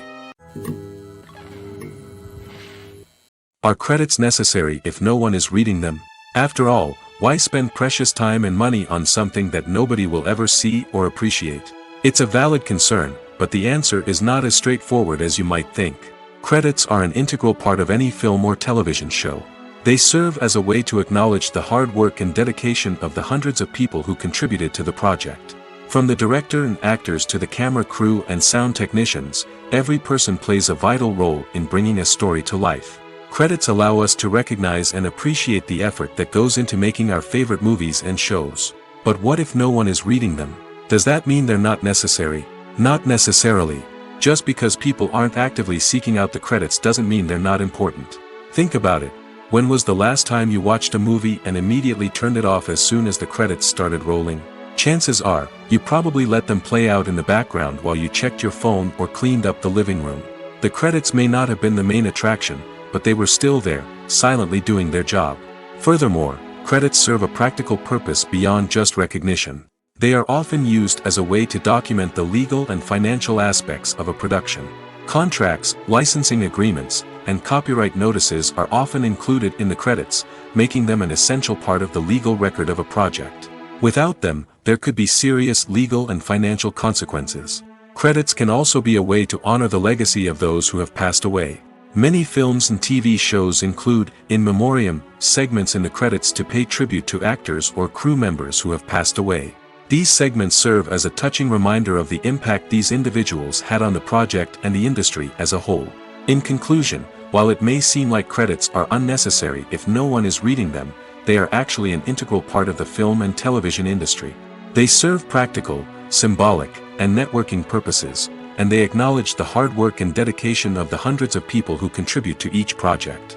Are credits necessary if no one is reading them? After all, why spend precious time and money on something that nobody will ever see or appreciate? It's a valid concern, but the answer is not as straightforward as you might think. Credits are an integral part of any film or television show. They serve as a way to acknowledge the hard work and dedication of the hundreds of people who contributed to the project. From the director and actors to the camera crew and sound technicians, every person plays a vital role in bringing a story to life. Credits allow us to recognize and appreciate the effort that goes into making our favorite movies and shows. But what if no one is reading them? Does that mean they're not necessary? Not necessarily. Just because people aren't actively seeking out the credits doesn't mean they're not important. Think about it. When was the last time you watched a movie and immediately turned it off as soon as the credits started rolling? Chances are, you probably let them play out in the background while you checked your phone or cleaned up the living room. The credits may not have been the main attraction, but they were still there, silently doing their job. Furthermore, credits serve a practical purpose beyond just recognition. They are often used as a way to document the legal and financial aspects of a production. Contracts, licensing agreements, and copyright notices are often included in the credits, making them an essential part of the legal record of a project. Without them, there could be serious legal and financial consequences. Credits can also be a way to honor the legacy of those who have passed away. Many films and TV shows include, in memoriam, segments in the credits to pay tribute to actors or crew members who have passed away. These segments serve as a touching reminder of the impact these individuals had on the project and the industry as a whole. In conclusion, while it may seem like credits are unnecessary if no one is reading them, they are actually an integral part of the film and television industry. They serve practical, symbolic, and networking purposes, and they acknowledge the hard work and dedication of the hundreds of people who contribute to each project.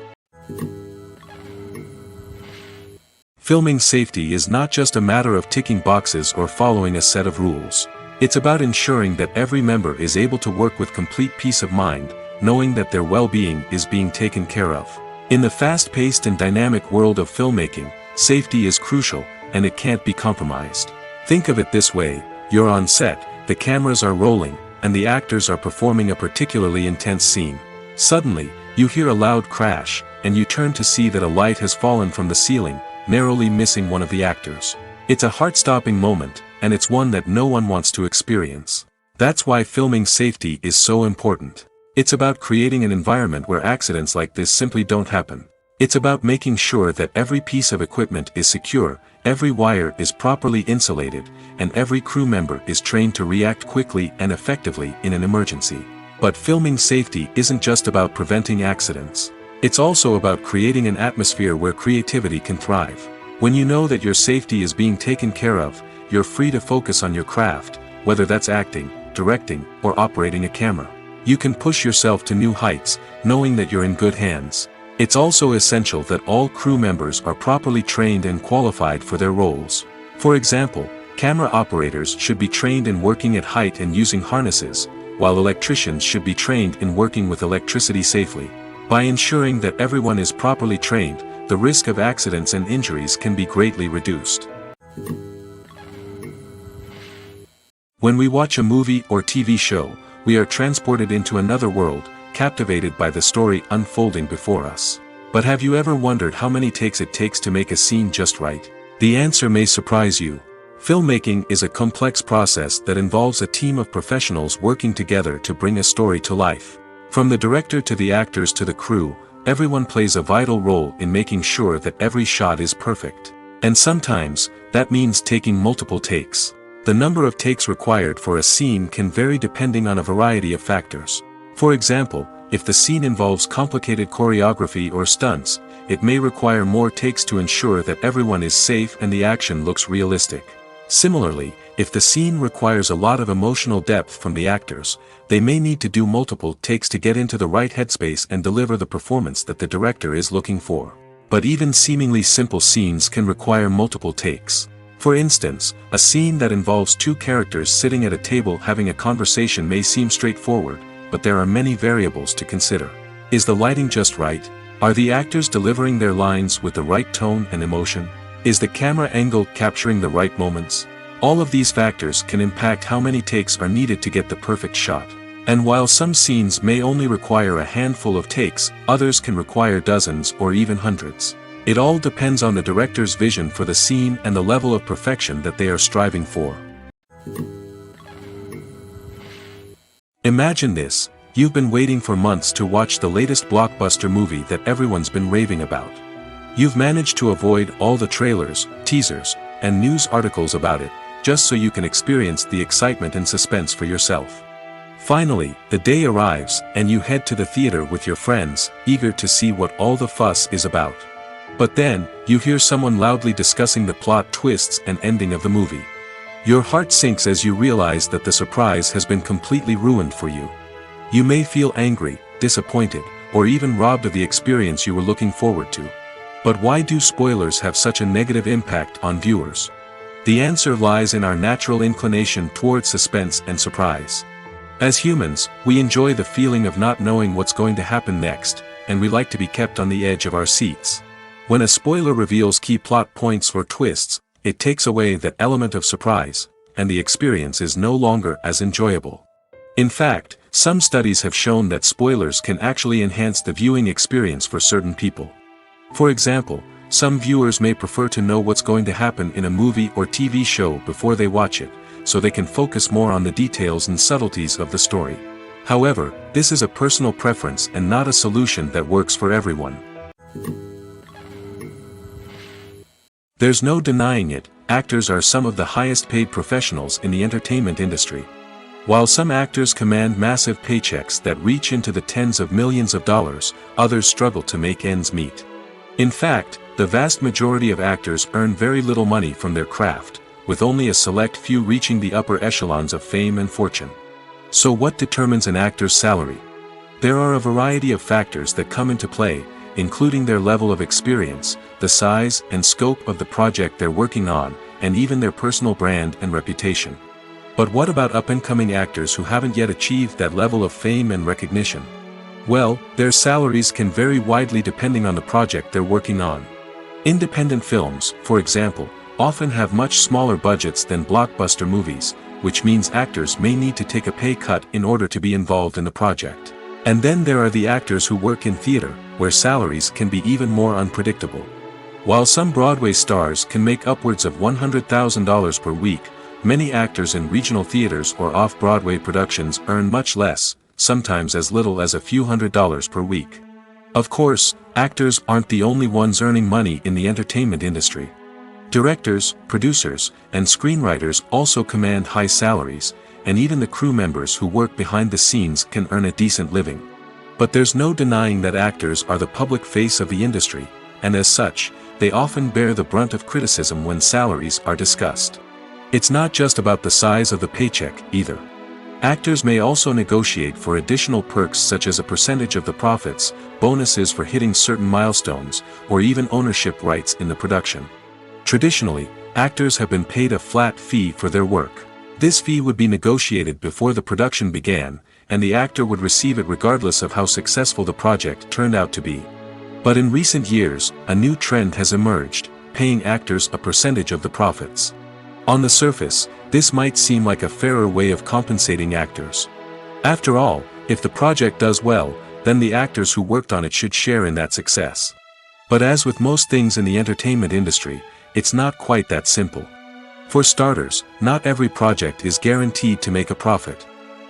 Filming safety is not just a matter of ticking boxes or following a set of rules. It's about ensuring that every member is able to work with complete peace of mind, knowing that their well-being is being taken care of. In the fast-paced and dynamic world of filmmaking, safety is crucial, and it can't be compromised. Think of it this way: you're on set, the cameras are rolling, and the actors are performing a particularly intense scene. Suddenly, you hear a loud crash, and you turn to see that a light has fallen from the ceiling, narrowly missing one of the actors. It's a heart-stopping moment, and it's one that no one wants to experience. That's why filming safety is so important. It's about creating an environment where accidents like this simply don't happen. It's about making sure that every piece of equipment is secure, every wire is properly insulated, and every crew member is trained to react quickly and effectively in an emergency. But filming safety isn't just about preventing accidents. It's also about creating an atmosphere where creativity can thrive. When you know that your safety is being taken care of, you're free to focus on your craft, whether that's acting, directing, or operating a camera. You can push yourself to new heights, knowing that you're in good hands. It's also essential that all crew members are properly trained and qualified for their roles. For example, camera operators should be trained in working at height and using harnesses, while electricians should be trained in working with electricity safely. By ensuring that everyone is properly trained, the risk of accidents and injuries can be greatly reduced. When we watch a movie or TV show, we are transported into another world, captivated by the story unfolding before us. But have you ever wondered how many takes it takes to make a scene just right? The answer may surprise you. Filmmaking is a complex process that involves a team of professionals working together to bring a story to life. From the director to the actors to the crew, everyone plays a vital role in making sure that every shot is perfect. And sometimes, that means taking multiple takes. The number of takes required for a scene can vary depending on a variety of factors. For example, if the scene involves complicated choreography or stunts, it may require more takes to ensure that everyone is safe and the action looks realistic. Similarly, if the scene requires a lot of emotional depth from the actors, they may need to do multiple takes to get into the right headspace and deliver the performance that the director is looking for. But even seemingly simple scenes can require multiple takes. For instance, a scene that involves two characters sitting at a table having a conversation may seem straightforward, but there are many variables to consider. Is the lighting just right? Are the actors delivering their lines with the right tone and emotion? Is the camera angle capturing the right moments? All of these factors can impact how many takes are needed to get the perfect shot. And while some scenes may only require a handful of takes, others can require dozens or even hundreds. It all depends on the director's vision for the scene and the level of perfection that they are striving for. Imagine this: you've been waiting for months to watch the latest blockbuster movie that everyone's been raving about. You've managed to avoid all the trailers, teasers, and news articles about it, just so you can experience the excitement and suspense for yourself. Finally, the day arrives, and you head to the theater with your friends, eager to see what all the fuss is about. But then, you hear someone loudly discussing the plot twists and ending of the movie. Your heart sinks as you realize that the surprise has been completely ruined for you. You may feel angry, disappointed, or even robbed of the experience you were looking forward to. But why do spoilers have such a negative impact on viewers? The answer lies in our natural inclination towards suspense and surprise. As humans, we enjoy the feeling of not knowing what's going to happen next, and we like to be kept on the edge of our seats. When a spoiler reveals key plot points or twists, it takes away that element of surprise, and the experience is no longer as enjoyable. In fact, some studies have shown that spoilers can actually enhance the viewing experience for certain people. For example, some viewers may prefer to know what's going to happen in a movie or TV show before they watch it, so they can focus more on the details and subtleties of the story. However, this is a personal preference and not a solution that works for everyone. There's no denying it, actors are some of the highest paid professionals in the entertainment industry. While some actors command massive paychecks that reach into the tens of millions of dollars, others struggle to make ends meet. In fact, the vast majority of actors earn very little money from their craft, with only a select few reaching the upper echelons of fame and fortune. So what determines an actor's salary? There are a variety of factors that come into play, including their level of experience, the size and scope of the project they're working on, and even their personal brand and reputation. But what about up-and-coming actors who haven't yet achieved that level of fame and recognition? Well, their salaries can vary widely depending on the project they're working on. Independent films, for example, often have much smaller budgets than blockbuster movies, which means actors may need to take a pay cut in order to be involved in the project. And then there are the actors who work in theater, where salaries can be even more unpredictable. While some Broadway stars can make upwards of $100,000 per week, many actors in regional theaters or off-Broadway productions earn much less, sometimes as little as a few $100s per week. Of course, actors aren't the only ones earning money in the entertainment industry. Directors, producers, and screenwriters also command high salaries, and even the crew members who work behind the scenes can earn a decent living. But there's no denying that actors are the public face of the industry, and as such, they often bear the brunt of criticism when salaries are discussed. It's not just about the size of the paycheck, either. Actors may also negotiate for additional perks such as a percentage of the profits, bonuses for hitting certain milestones, or even ownership rights in the production. Traditionally, actors have been paid a flat fee for their work. This fee would be negotiated before the production began, and the actor would receive it regardless of how successful the project turned out to be. But in recent years, a new trend has emerged, paying actors a percentage of the profits. On the surface, this might seem like a fairer way of compensating actors. After all, if the project does well, then the actors who worked on it should share in that success. But as with most things in the entertainment industry, it's not quite that simple. For starters, not every project is guaranteed to make a profit.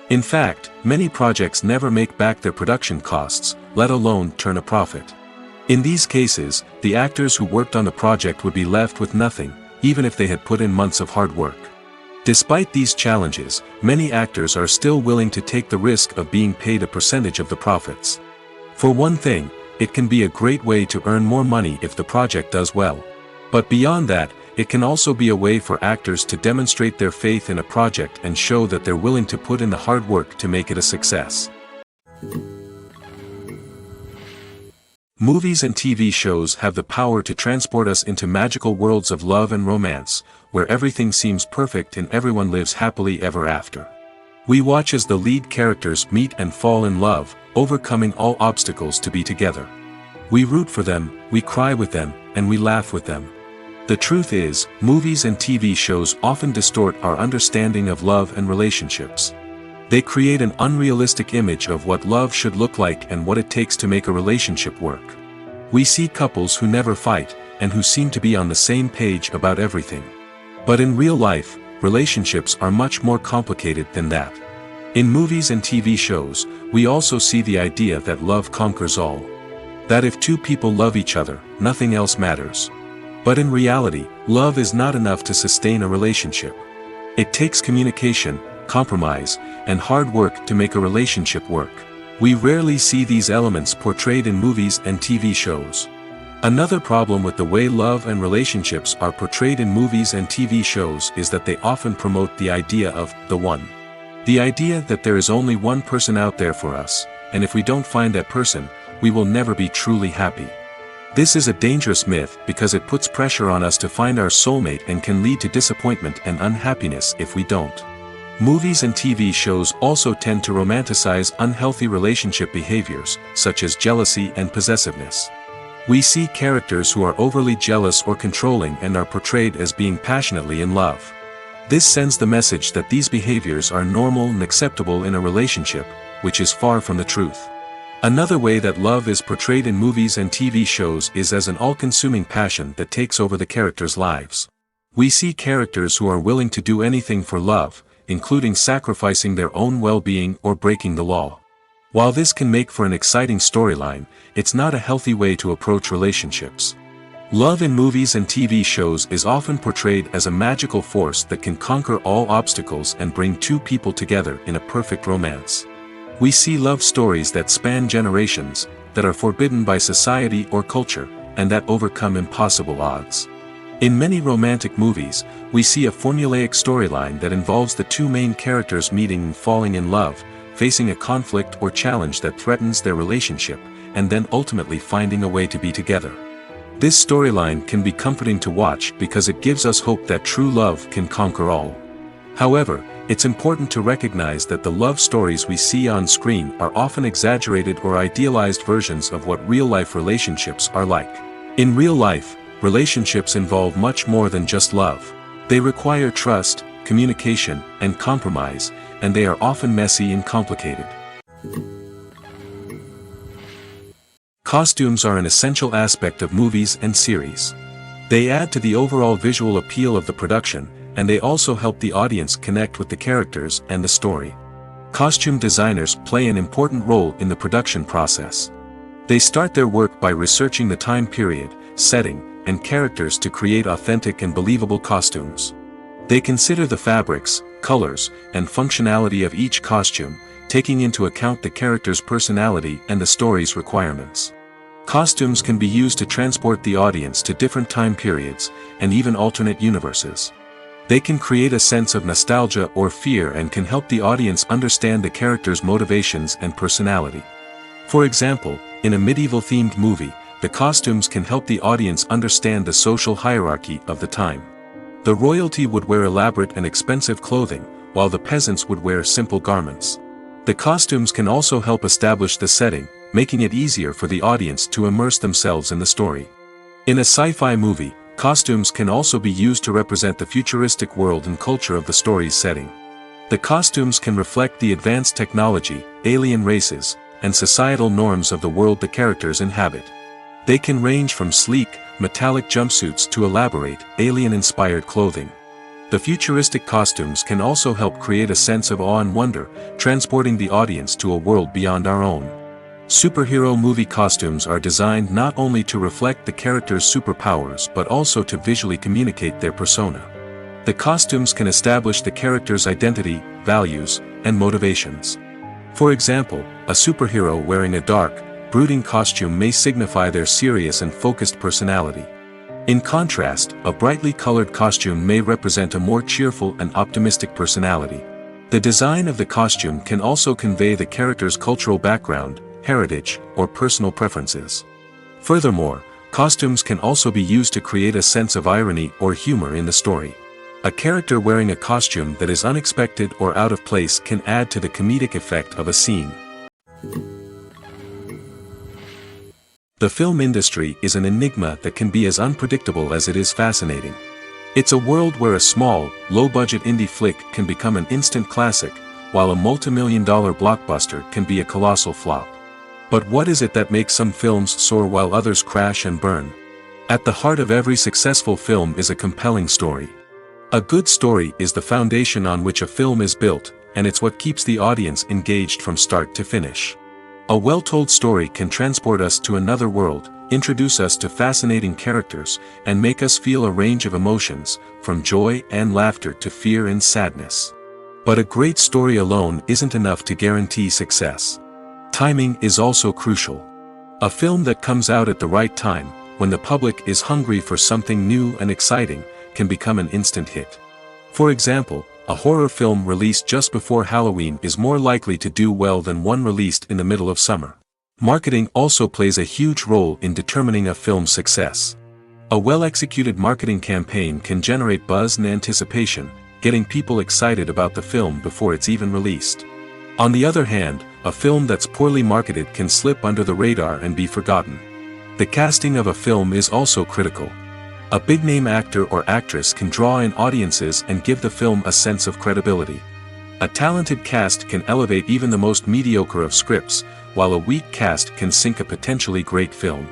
In fact, many projects never make back their production costs, let alone turn a profit. In these cases, the actors who worked on the project would be left with nothing, even if they had put in months of hard work. Despite these challenges, many actors are still willing to take the risk of being paid a percentage of the profits. For one thing, it can be a great way to earn more money if the project does well. But beyond that, it can also be a way for actors to demonstrate their faith in a project and show that they're willing to put in the hard work to make it a success. Movies and TV shows have the power to transport us into magical worlds of love and romance, where everything seems perfect and everyone lives happily ever after. We watch as the lead characters meet and fall in love, overcoming all obstacles to be together. We root for them, we cry with them, and we laugh with them. The truth is, movies and TV shows often distort our understanding of love and relationships. They create an unrealistic image of what love should look like and what it takes to make a relationship work. We see couples who never fight, and who seem to be on the same page about everything. But in real life, relationships are much more complicated than that. In movies and TV shows, we also see the idea that love conquers all. That if two people love each other, nothing else matters. But in reality, love is not enough to sustain a relationship. It takes communication, compromise, and hard work to make a relationship work. We rarely see these elements portrayed in movies and TV shows. Another problem with the way love and relationships are portrayed in movies and TV shows is that they often promote the idea of the one. The idea that there is only one person out there for us, and if we don't find that person, we will never be truly happy. This is a dangerous myth because it puts pressure on us to find our soulmate and can lead to disappointment and unhappiness if we don't. Movies and TV shows also tend to romanticize unhealthy relationship behaviors, such as jealousy and possessiveness. We see characters who are overly jealous or controlling and are portrayed as being passionately in love. This sends the message that these behaviors are normal and acceptable in a relationship, which is far from the truth. Another way that love is portrayed in movies and TV shows is as an all-consuming passion that takes over the characters' lives. We see characters who are willing to do anything for love, including sacrificing their own well-being or breaking the law. While this can make for an exciting storyline, it's not a healthy way to approach relationships. Love in movies and TV shows is often portrayed as a magical force that can conquer all obstacles and bring two people together in a perfect romance. We see love stories that span generations, that are forbidden by society or culture, and that overcome impossible odds. In many romantic movies, we see a formulaic storyline that involves the two main characters meeting and falling in love, facing a conflict or challenge that threatens their relationship, and then ultimately finding a way to be together. This storyline can be comforting to watch because it gives us hope that true love can conquer all. However, it's important to recognize that the love stories we see on screen are often exaggerated or idealized versions of what real-life relationships are like. In real life, relationships involve much more than just love. They require trust, communication, and compromise, and they are often messy and complicated. Costumes are an essential aspect of movies and series. They add to the overall visual appeal of the production, and they also help the audience connect with the characters and the story. Costume designers play an important role in the production process. They start their work by researching the time period, setting, and characters to create authentic and believable costumes. They consider the fabrics, colors, and functionality of each costume, taking into account the character's personality and the story's requirements. Costumes can be used to transport the audience to different time periods, and even alternate universes. They can create a sense of nostalgia or fear and can help the audience understand the character's motivations and personality. For example, in a medieval-themed movie, the costumes can help the audience understand the social hierarchy of the time. The royalty would wear elaborate and expensive clothing, while the peasants would wear simple garments. The costumes can also help establish the setting, making it easier for the audience to immerse themselves in the story. In a sci-fi movie, costumes can also be used to represent the futuristic world and culture of the story's setting. The costumes can reflect the advanced technology, alien races, and societal norms of the world the characters inhabit. They can range from sleek, metallic jumpsuits to elaborate, alien-inspired clothing. The futuristic costumes can also help create a sense of awe and wonder, transporting the audience to a world beyond our own. Superhero movie costumes are designed not only to reflect the character's superpowers but also to visually communicate their persona. The costumes can establish the character's identity, values, and motivations. For example, a superhero wearing a dark, brooding costume may signify their serious and focused personality. In contrast, a brightly colored costume may represent a more cheerful and optimistic personality. The design of the costume can also convey the character's cultural background, heritage, or personal preferences. Furthermore, costumes can also be used to create a sense of irony or humor in the story. A character wearing a costume that is unexpected or out of place can add to the comedic effect of a scene. The film industry is an enigma that can be as unpredictable as it is fascinating. It's a world where a small, low-budget indie flick can become an instant classic, while a multi-million-dollar blockbuster can be a colossal flop. But what is it that makes some films soar while others crash and burn? At the heart of every successful film is a compelling story. A good story is the foundation on which a film is built, and it's what keeps the audience engaged from start to finish. A well-told story can transport us to another world, introduce us to fascinating characters, and make us feel a range of emotions, from joy and laughter to fear and sadness. But a great story alone isn't enough to guarantee success. Timing is also crucial. A film that comes out at the right time, when the public is hungry for something new and exciting, can become an instant hit. For example, a horror film released just before Halloween is more likely to do well than one released in the middle of summer. Marketing also plays a huge role in determining a film's success. A well-executed marketing campaign can generate buzz and anticipation, getting people excited about the film before it's even released. On the other hand, a film that's poorly marketed can slip under the radar and be forgotten. The casting of a film is also critical. A big-name actor or actress can draw in audiences and give the film a sense of credibility. A talented cast can elevate even the most mediocre of scripts, while a weak cast can sink a potentially great film.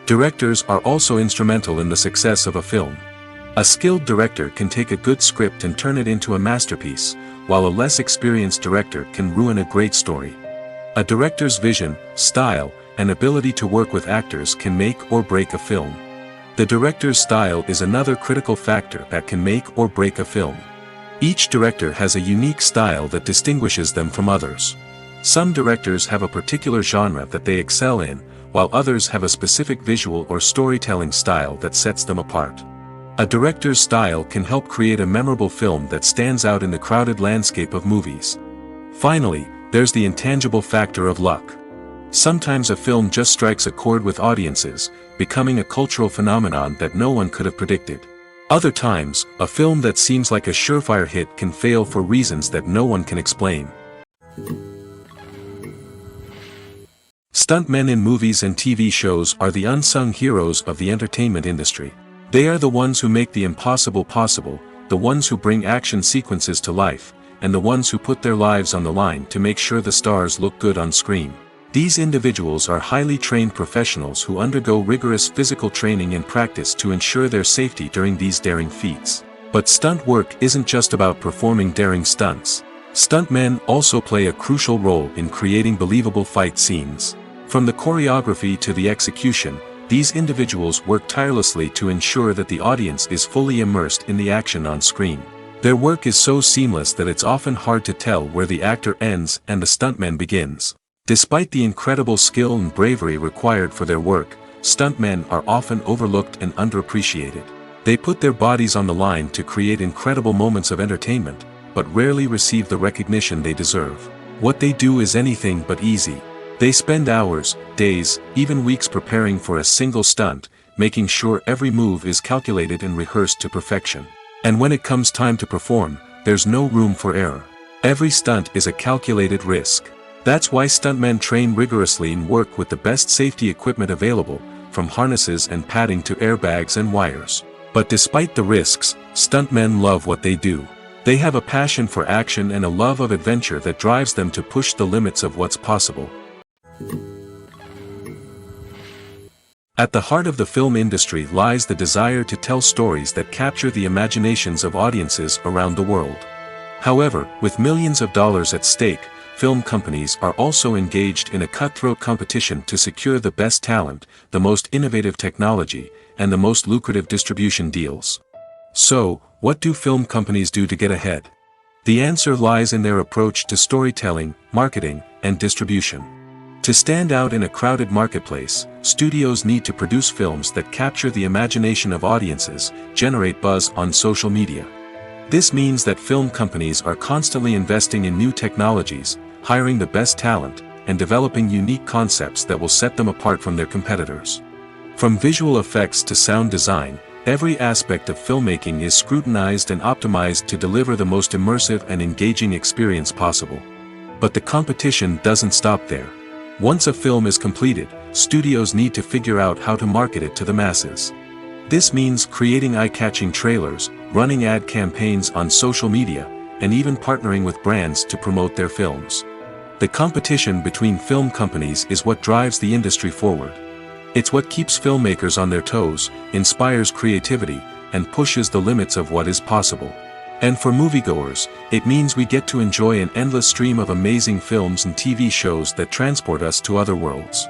Directors are also instrumental in the success of a film. A skilled director can take a good script and turn it into a masterpiece, while a less experienced director can ruin a great story. A director's vision, style, and ability to work with actors can make or break a film. The director's style is another critical factor that can make or break a film. Each director has a unique style that distinguishes them from others. Some directors have a particular genre that they excel in, while others have a specific visual or storytelling style that sets them apart. A director's style can help create a memorable film that stands out in the crowded landscape of movies. Finally, there's the intangible factor of luck. Sometimes a film just strikes a chord with audiences, becoming a cultural phenomenon that no one could have predicted. Other times, a film that seems like a surefire hit can fail for reasons that no one can explain. Stuntmen in movies and TV shows are the unsung heroes of the entertainment industry. They are the ones who make the impossible possible, the ones who bring action sequences to life, and the ones who put their lives on the line to make sure the stars look good on screen. These individuals are highly trained professionals who undergo rigorous physical training and practice to ensure their safety during these daring feats. But stunt work isn't just about performing daring stunts. Stuntmen also play a crucial role in creating believable fight scenes. From the choreography to the execution, these individuals work tirelessly to ensure that the audience is fully immersed in the action on screen. Their work is so seamless that it's often hard to tell where the actor ends and the stuntman begins. Despite the incredible skill and bravery required for their work, stuntmen are often overlooked and underappreciated. They put their bodies on the line to create incredible moments of entertainment, but rarely receive the recognition they deserve. What they do is anything but easy. They spend hours, days, even weeks preparing for a single stunt, making sure every move is calculated and rehearsed to perfection. And when it comes time to perform, there's no room for error. Every stunt is a calculated risk. That's why stuntmen train rigorously and work with the best safety equipment available, from harnesses and padding to airbags and wires. But despite the risks, stuntmen love what they do. They have a passion for action and a love of adventure that drives them to push the limits of what's possible. At the heart of the film industry lies the desire to tell stories that capture the imaginations of audiences around the world. However, with millions of dollars at stake, film companies are also engaged in a cutthroat competition to secure the best talent, the most innovative technology, and the most lucrative distribution deals. So, what do film companies do to get ahead? The answer lies in their approach to storytelling, marketing, and distribution. To stand out in a crowded marketplace, studios need to produce films that capture the imagination of audiences, generate buzz on social media. This means that film companies are constantly investing in new technologies, hiring the best talent, and developing unique concepts that will set them apart from their competitors. From visual effects to sound design, every aspect of filmmaking is scrutinized and optimized to deliver the most immersive and engaging experience possible. But the competition doesn't stop there. Once a film is completed, studios need to figure out how to market it to the masses. This means creating eye-catching trailers, running ad campaigns on social media, and even partnering with brands to promote their films. The competition between film companies is what drives the industry forward. It's what keeps filmmakers on their toes, inspires creativity, and pushes the limits of what is possible. And for moviegoers, it means we get to enjoy an endless stream of amazing films and TV shows that transport us to other worlds.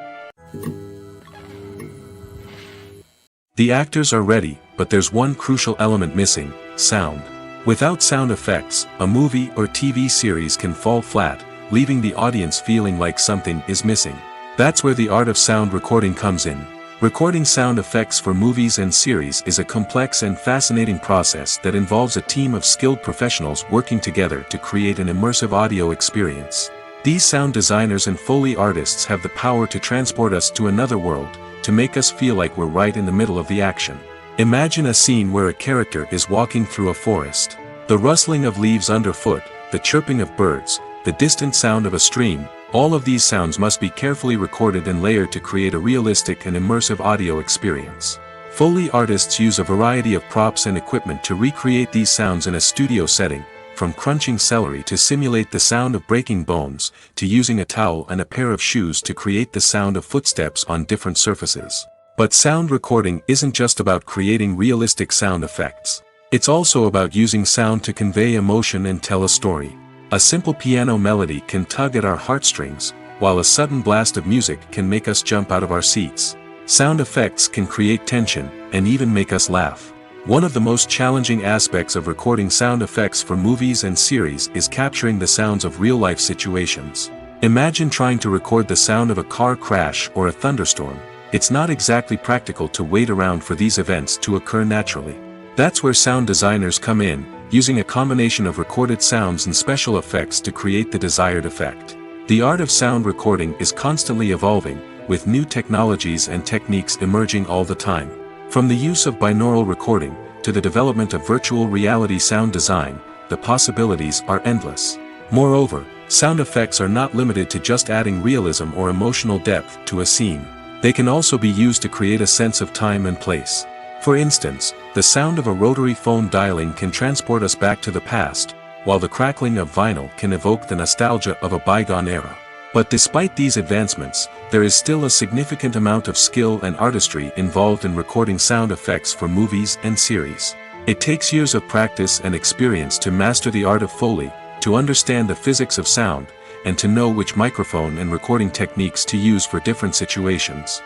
The actors are ready, but there's one crucial element missing: sound. Without sound effects, a movie or TV series can fall flat, leaving the audience feeling like something is missing. That's where the art of sound recording comes in. Recording sound effects for movies and series is a complex and fascinating process that involves a team of skilled professionals working together to create an immersive audio experience. These sound designers and Foley artists have the power to transport us to another world, to make us feel like we're right in the middle of the action. Imagine a scene where a character is walking through a forest. The rustling of leaves underfoot, the chirping of birds, the distant sound of a stream, all of these sounds must be carefully recorded and layered to create a realistic and immersive audio experience. Foley artists use a variety of props and equipment to recreate these sounds in a studio setting, from crunching celery to simulate the sound of breaking bones, to using a towel and a pair of shoes to create the sound of footsteps on different surfaces. But sound recording isn't just about creating realistic sound effects. It's also about using sound to convey emotion and tell a story. A simple piano melody can tug at our heartstrings, while a sudden blast of music can make us jump out of our seats. Sound effects can create tension, and even make us laugh. One of the most challenging aspects of recording sound effects for movies and series is capturing the sounds of real-life situations. Imagine trying to record the sound of a car crash or a thunderstorm. It's not exactly practical to wait around for these events to occur naturally. That's where sound designers come in, using a combination of recorded sounds and special effects to create the desired effect. The art of sound recording is constantly evolving, with new technologies and techniques emerging all the time. From the use of binaural recording, to the development of virtual reality sound design, the possibilities are endless. Moreover, sound effects are not limited to just adding realism or emotional depth to a scene. They can also be used to create a sense of time and place. For instance, the sound of a rotary phone dialing can transport us back to the past, while the crackling of vinyl can evoke the nostalgia of a bygone era. But despite these advancements, there is still a significant amount of skill and artistry involved in recording sound effects for movies and series. It takes years of practice and experience to master the art of Foley, to understand the physics of sound, and to know which microphone and recording techniques to use for different situations.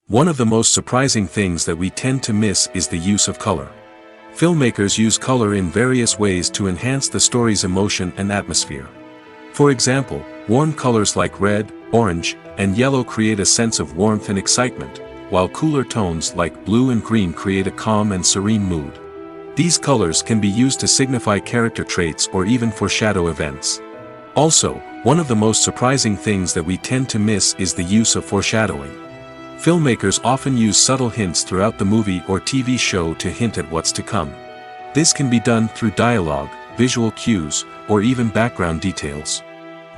One of the most surprising things that we tend to miss is the use of color. Filmmakers use color in various ways to enhance the story's emotion and atmosphere. For example, warm colors like red, orange, and yellow create a sense of warmth and excitement, while cooler tones like blue and green create a calm and serene mood. These colors can be used to signify character traits or even foreshadow events. Also, one of the most surprising things that we tend to miss is the use of foreshadowing. Filmmakers often use subtle hints throughout the movie or TV show to hint at what's to come. This can be done through dialogue, visual cues, or even background details.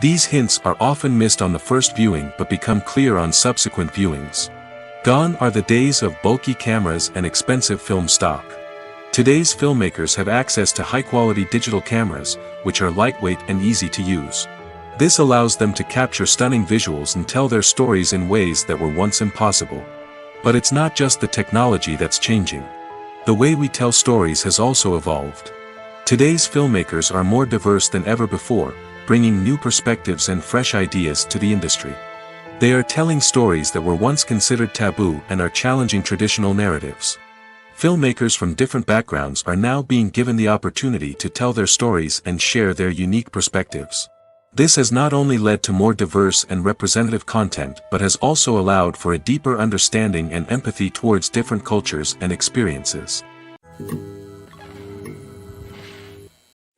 These hints are often missed on the first viewing but become clear on subsequent viewings. Gone are the days of bulky cameras and expensive film stock. Today's filmmakers have access to high-quality digital cameras, which are lightweight and easy to use. This allows them to capture stunning visuals and tell their stories in ways that were once impossible. But it's not just the technology that's changing. The way we tell stories has also evolved. Today's filmmakers are more diverse than ever before, bringing new perspectives and fresh ideas to the industry. They are telling stories that were once considered taboo and are challenging traditional narratives. Filmmakers from different backgrounds are now being given the opportunity to tell their stories and share their unique perspectives. This has not only led to more diverse and representative content but has also allowed for a deeper understanding and empathy towards different cultures and experiences.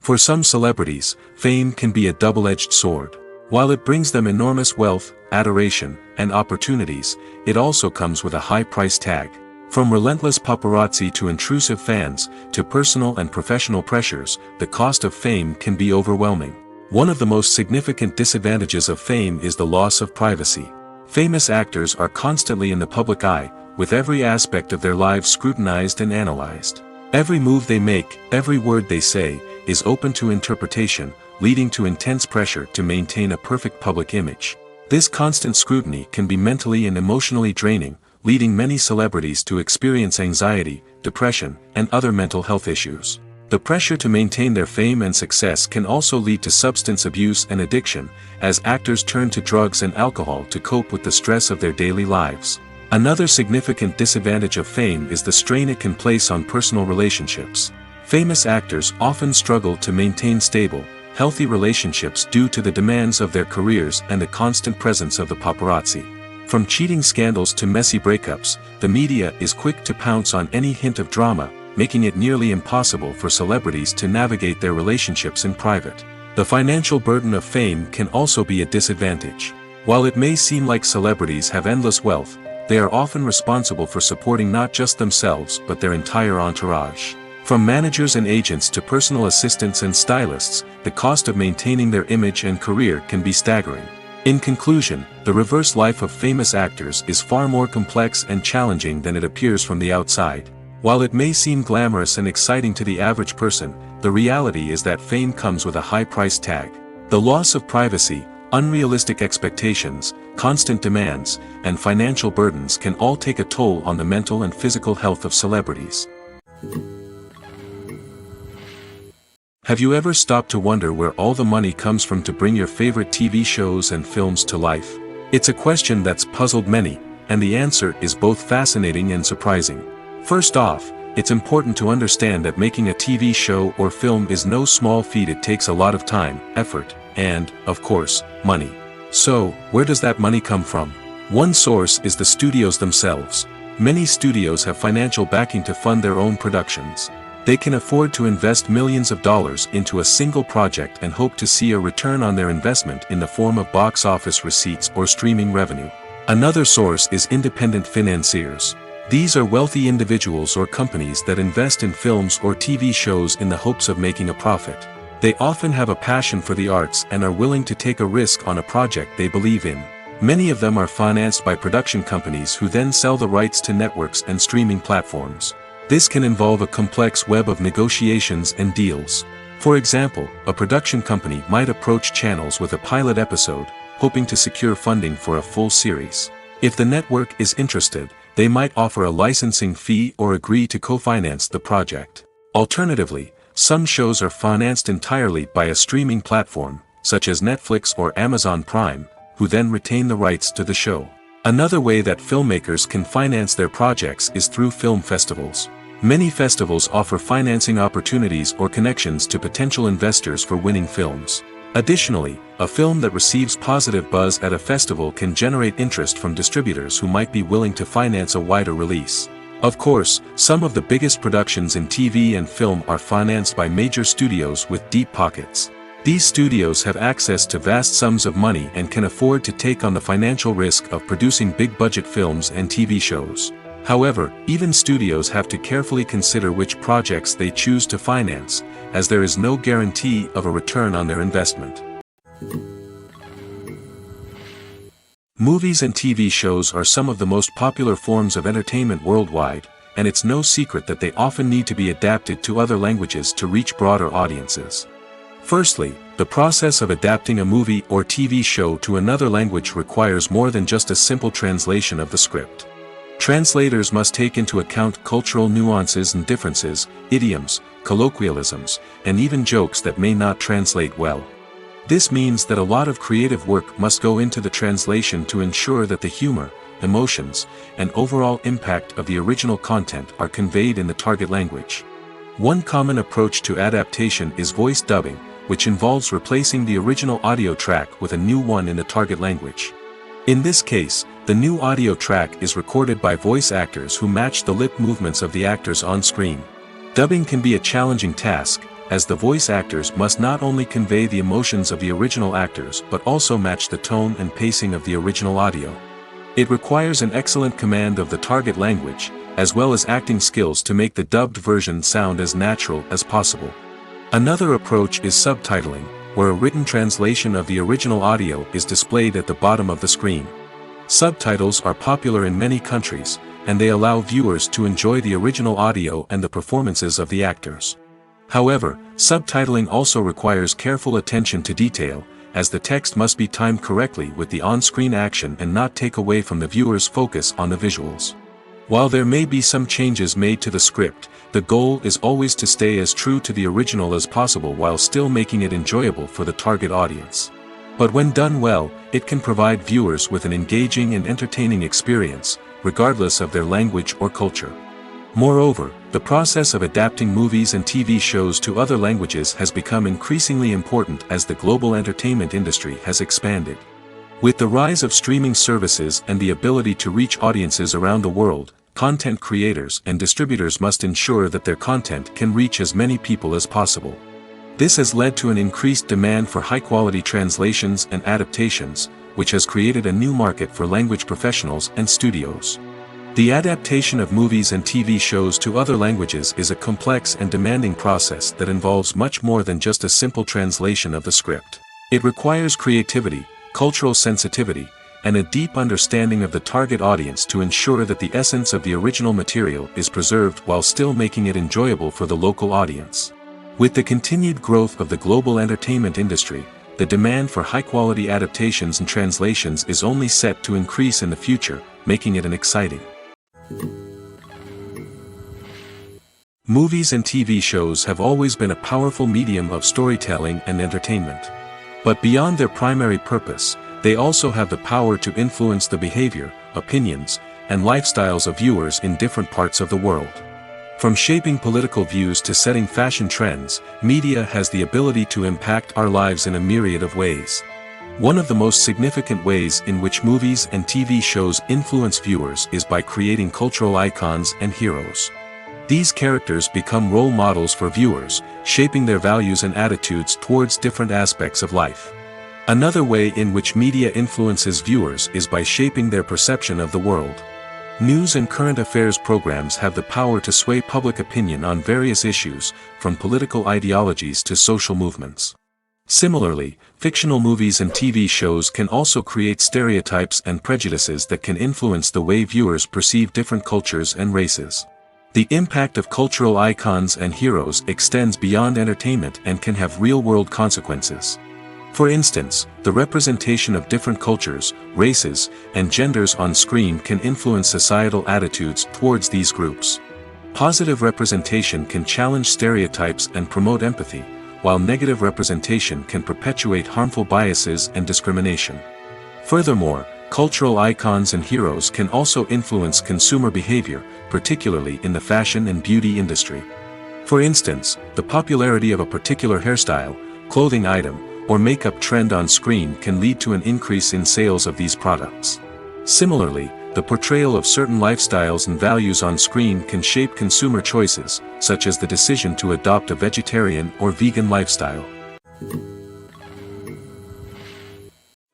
For some celebrities, fame can be a double-edged sword. While it brings them enormous wealth, adoration, and opportunities, it also comes with a high price tag. From relentless paparazzi to intrusive fans, to personal and professional pressures, the cost of fame can be overwhelming. One of the most significant disadvantages of fame is the loss of privacy. Famous actors are constantly in the public eye, with every aspect of their lives scrutinized and analyzed. Every move they make, every word they say, is open to interpretation, leading to intense pressure to maintain a perfect public image. This constant scrutiny can be mentally and emotionally draining, leading many celebrities to experience anxiety, depression, and other mental health issues. The pressure to maintain their fame and success can also lead to substance abuse and addiction, as actors turn to drugs and alcohol to cope with the stress of their daily lives. Another significant disadvantage of fame is the strain it can place on personal relationships. Famous actors often struggle to maintain stable, healthy relationships due to the demands of their careers and the constant presence of the paparazzi. From cheating scandals to messy breakups, the media is quick to pounce on any hint of drama, making it nearly impossible for celebrities to navigate their relationships in private. The financial burden of fame can also be a disadvantage. While it may seem like celebrities have endless wealth, they are often responsible for supporting not just themselves but their entire entourage. From managers and agents to personal assistants and stylists, the cost of maintaining their image and career can be staggering. In conclusion, the reverse life of famous actors is far more complex and challenging than it appears from the outside. While it may seem glamorous and exciting to the average person, the reality is that fame comes with a high price tag. The loss of privacy, unrealistic expectations, constant demands, and financial burdens can all take a toll on the mental and physical health of celebrities. Have you ever stopped to wonder where all the money comes from to bring your favorite TV shows and films to life? It's a question that's puzzled many, and the answer is both fascinating and surprising. First off, it's important to understand that making a TV show or film is no small feat. It takes a lot of time, effort, and, of course, money. So, where does that money come from? One source is the studios themselves. Many studios have financial backing to fund their own productions. They can afford to invest millions of dollars into a single project and hope to see a return on their investment in the form of box office receipts or streaming revenue. Another source is independent financiers. These are wealthy individuals or companies that invest in films or TV shows in the hopes of making a profit. They often have a passion for the arts and are willing to take a risk on a project they believe in. Many of them are financed by production companies who then sell the rights to networks and streaming platforms. This can involve a complex web of negotiations and deals. For example, a production company might approach channels with a pilot episode, hoping to secure funding for a full series. If the network is interested, they might offer a licensing fee or agree to co-finance the project. Alternatively, some shows are financed entirely by a streaming platform, such as Netflix or Amazon Prime, who then retain the rights to the show. Another way that filmmakers can finance their projects is through film festivals. Many festivals offer financing opportunities or connections to potential investors for winning films. Additionally, a film that receives positive buzz at a festival can generate interest from distributors who might be willing to finance a wider release. Of course, some of the biggest productions in TV and film are financed by major studios with deep pockets. These studios have access to vast sums of money and can afford to take on the financial risk of producing big-budget films and TV shows. However, even studios have to carefully consider which projects they choose to finance, as there is no guarantee of a return on their investment. Movies and TV shows are some of the most popular forms of entertainment worldwide, and it's no secret that they often need to be adapted to other languages to reach broader audiences. Firstly, the process of adapting a movie or TV show to another language requires more than just a simple translation of the script. Translators must take into account cultural nuances and differences, idioms, colloquialisms, and even jokes that may not translate well. This means that a lot of creative work must go into the translation to ensure that the humor, emotions, and overall impact of the original content are conveyed in the target language. One common approach to adaptation is voice dubbing, which involves replacing the original audio track with a new one in the target language. In this case, the new audio track is recorded by voice actors who match the lip movements of the actors on screen. Dubbing can be a challenging task, as the voice actors must not only convey the emotions of the original actors but also match the tone and pacing of the original audio. It requires an excellent command of the target language, as well as acting skills to make the dubbed version sound as natural as possible. Another approach is subtitling, where a written translation of the original audio is displayed at the bottom of the screen. Subtitles are popular in many countries, and they allow viewers to enjoy the original audio and the performances of the actors. However, subtitling also requires careful attention to detail, as the text must be timed correctly with the on-screen action and not take away from the viewer's focus on the visuals. While there may be some changes made to the script, the goal is always to stay as true to the original as possible while still making it enjoyable for the target audience. But when done well, it can provide viewers with an engaging and entertaining experience, regardless of their language or culture. Moreover, the process of adapting movies and TV shows to other languages has become increasingly important as the global entertainment industry has expanded. With the rise of streaming services and the ability to reach audiences around the world, content creators and distributors must ensure that their content can reach as many people as possible. This has led to an increased demand for high-quality translations and adaptations, which has created a new market for language professionals and studios. The adaptation of movies and TV shows to other languages is a complex and demanding process that involves much more than just a simple translation of the script. It requires creativity, cultural sensitivity, and a deep understanding of the target audience to ensure that the essence of the original material is preserved while still making it enjoyable for the local audience. With the continued growth of the global entertainment industry, the demand for high-quality adaptations and translations is only set to increase in the future, making it an exciting. Movies and TV shows have always been a powerful medium of storytelling and entertainment. But beyond their primary purpose, they also have the power to influence the behavior, opinions, and lifestyles of viewers in different parts of the world. From shaping political views to setting fashion trends, media has the ability to impact our lives in a myriad of ways. One of the most significant ways in which movies and TV shows influence viewers is by creating cultural icons and heroes. These characters become role models for viewers, shaping their values and attitudes towards different aspects of life. Another way in which media influences viewers is by shaping their perception of the world. News and current affairs programs have the power to sway public opinion on various issues, from political ideologies to social movements. Similarly, fictional movies and TV shows can also create stereotypes and prejudices that can influence the way viewers perceive different cultures and races. The impact of cultural icons and heroes extends beyond entertainment and can have real-world consequences. For instance, the representation of different cultures, races, and genders on screen can influence societal attitudes towards these groups. Positive representation can challenge stereotypes and promote empathy, while negative representation can perpetuate harmful biases and discrimination. Furthermore, cultural icons and heroes can also influence consumer behavior, particularly in the fashion and beauty industry. For instance, the popularity of a particular hairstyle, clothing item, or makeup trend on screen can lead to an increase in sales of these products. Similarly, the portrayal of certain lifestyles and values on screen can shape consumer choices, such as the decision to adopt a vegetarian or vegan lifestyle.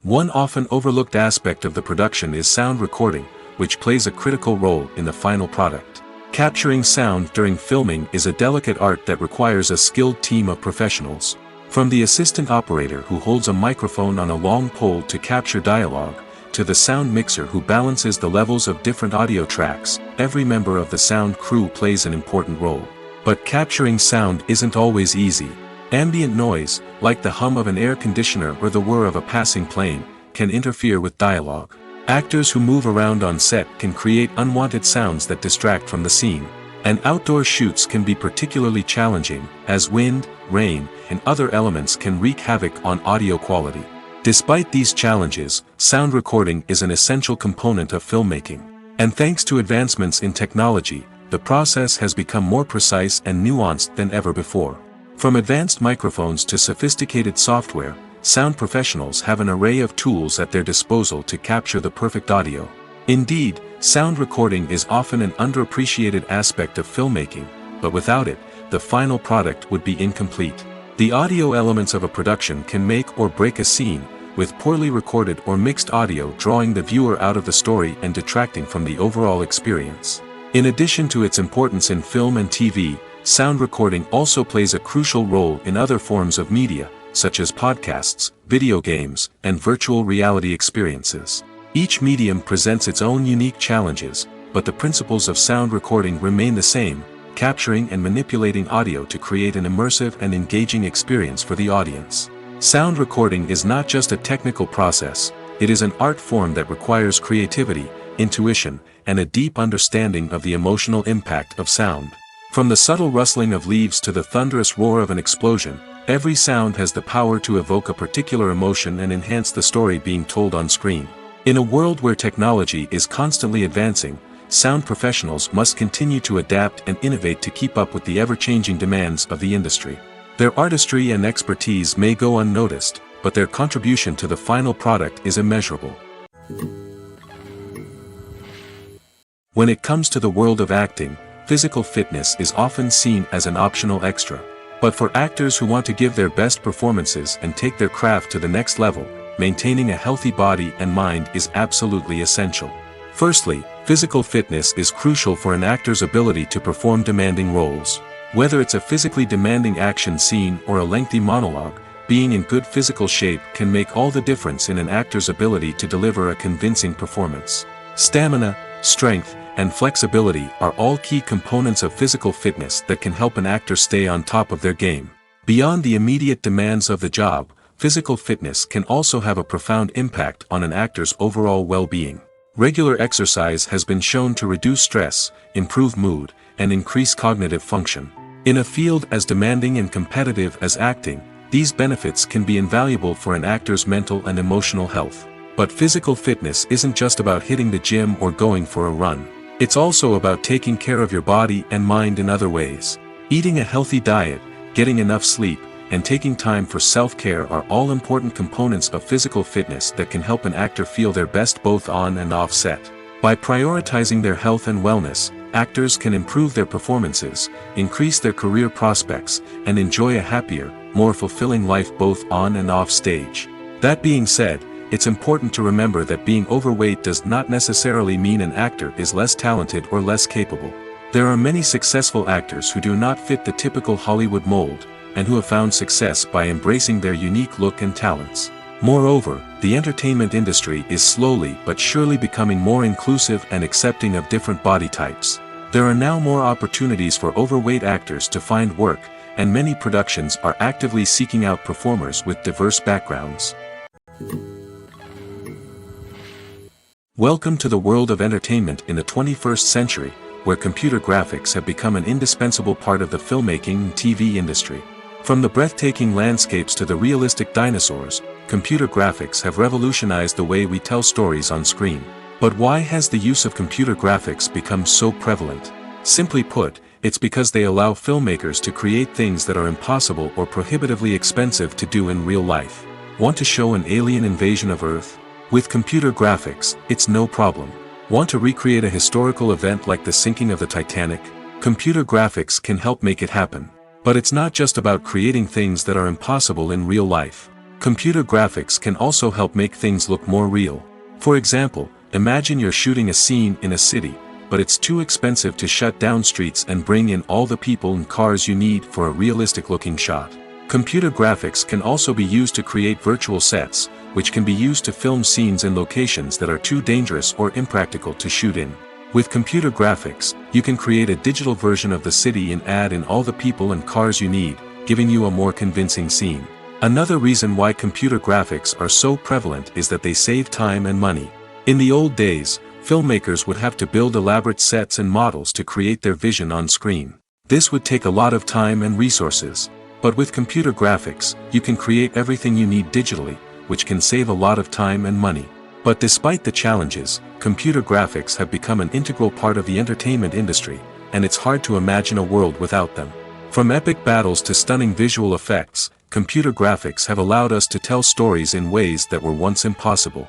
One often overlooked aspect of the production is sound recording, which plays a critical role in the final product. Capturing sound during filming is a delicate art that requires a skilled team of professionals. From the assistant operator who holds a microphone on a long pole to capture dialogue, to the sound mixer who balances the levels of different audio tracks, every member of the sound crew plays an important role. But capturing sound isn't always easy. Ambient noise, like the hum of an air conditioner or the whir of a passing plane, can interfere with dialogue. Actors who move around on set can create unwanted sounds that distract from the scene. And outdoor shoots can be particularly challenging, as wind, rain, and other elements can wreak havoc on audio quality. Despite these challenges, sound recording is an essential component of filmmaking. And thanks to advancements in technology, the process has become more precise and nuanced than ever before. From advanced microphones to sophisticated software, sound professionals have an array of tools at their disposal to capture the perfect audio. Indeed, sound recording is often an underappreciated aspect of filmmaking, but without it, the final product would be incomplete. The audio elements of a production can make or break a scene, with poorly recorded or mixed audio drawing the viewer out of the story and detracting from the overall experience. In addition to its importance in film and TV, sound recording also plays a crucial role in other forms of media, such as podcasts, video games, and virtual reality experiences. Each medium presents its own unique challenges, but the principles of sound recording remain the same, capturing and manipulating audio to create an immersive and engaging experience for the audience. Sound recording is not just a technical process, it is an art form that requires creativity, intuition, and a deep understanding of the emotional impact of sound. From the subtle rustling of leaves to the thunderous roar of an explosion, every sound has the power to evoke a particular emotion and enhance the story being told on screen. In a world where technology is constantly advancing, sound professionals must continue to adapt and innovate to keep up with the ever-changing demands of the industry. Their artistry and expertise may go unnoticed, but their contribution to the final product is immeasurable. When it comes to the world of acting, physical fitness is often seen as an optional extra. But for actors who want to give their best performances and take their craft to the next level, maintaining a healthy body and mind is absolutely essential. Firstly, physical fitness is crucial for an actor's ability to perform demanding roles. Whether it's a physically demanding action scene or a lengthy monologue, being in good physical shape can make all the difference in an actor's ability to deliver a convincing performance. Stamina, strength, and flexibility are all key components of physical fitness that can help an actor stay on top of their game. Beyond the immediate demands of the job, physical fitness can also have a profound impact on an actor's overall well-being. Regular exercise has been shown to reduce stress, improve mood, and increase cognitive function. In a field as demanding and competitive as acting, these benefits can be invaluable for an actor's mental and emotional health. But physical fitness isn't just about hitting the gym or going for a run. It's also about taking care of your body and mind in other ways. Eating a healthy diet, getting enough sleep, and taking time for self-care are all important components of physical fitness that can help an actor feel their best both on and off set. By prioritizing their health and wellness, actors can improve their performances, increase their career prospects, and enjoy a happier, more fulfilling life both on and off stage. That being said, it's important to remember that being overweight does not necessarily mean an actor is less talented or less capable. There are many successful actors who do not fit the typical Hollywood mold, and who have found success by embracing their unique look and talents. Moreover, the entertainment industry is slowly but surely becoming more inclusive and accepting of different body types. There are now more opportunities for overweight actors to find work, and many productions are actively seeking out performers with diverse backgrounds. Welcome to the world of entertainment in the 21st century, where computer graphics have become an indispensable part of the filmmaking and TV industry. From the breathtaking landscapes to the realistic dinosaurs, computer graphics have revolutionized the way we tell stories on screen. But why has the use of computer graphics become so prevalent? Simply put, it's because they allow filmmakers to create things that are impossible or prohibitively expensive to do in real life. Want to show an alien invasion of Earth? With computer graphics, it's no problem. Want to recreate a historical event like the sinking of the Titanic? Computer graphics can help make it happen. But it's not just about creating things that are impossible in real life. Computer graphics can also help make things look more real. For example, imagine you're shooting a scene in a city, but it's too expensive to shut down streets and bring in all the people and cars you need for a realistic-looking shot. Computer graphics can also be used to create virtual sets, which can be used to film scenes in locations that are too dangerous or impractical to shoot in. With computer graphics, you can create a digital version of the city and add in all the people and cars you need, giving you a more convincing scene. Another reason why computer graphics are so prevalent is that they save time and money. In the old days, filmmakers would have to build elaborate sets and models to create their vision on screen. This would take a lot of time and resources. But with computer graphics, you can create everything you need digitally, which can save a lot of time and money. But despite the challenges, computer graphics have become an integral part of the entertainment industry, and it's hard to imagine a world without them. From epic battles to stunning visual effects, computer graphics have allowed us to tell stories in ways that were once impossible.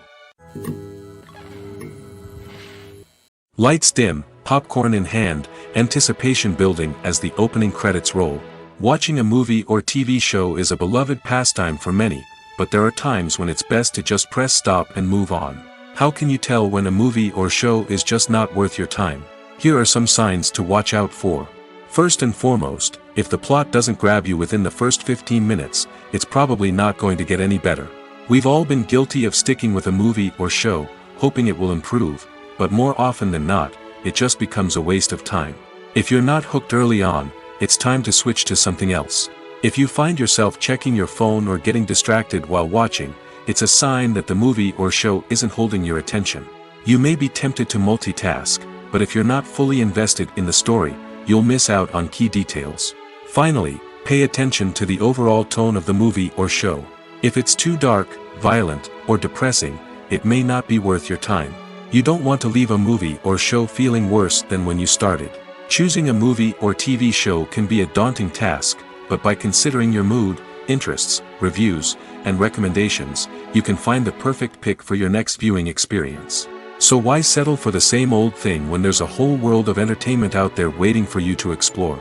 Lights dim, popcorn in hand, anticipation building as the opening credits roll. Watching a movie or TV show is a beloved pastime for many, but there are times when it's best to just press stop and move on. How can you tell when a movie or show is just not worth your time? Here are some signs to watch out for. First and foremost, if the plot doesn't grab you within the first 15 minutes, it's probably not going to get any better. We've all been guilty of sticking with a movie or show, hoping it will improve, but more often than not, it just becomes a waste of time. If you're not hooked early on, it's time to switch to something else. If you find yourself checking your phone or getting distracted while watching, it's a sign that the movie or show isn't holding your attention. You may be tempted to multitask, but if you're not fully invested in the story, you'll miss out on key details. Finally, pay attention to the overall tone of the movie or show. If it's too dark, violent, or depressing, it may not be worth your time. You don't want to leave a movie or show feeling worse than when you started. Choosing a movie or TV show can be a daunting task, but by considering your mood, interests, reviews, and recommendations, you can find the perfect pick for your next viewing experience. So why settle for the same old thing when there's a whole world of entertainment out there waiting for you to explore?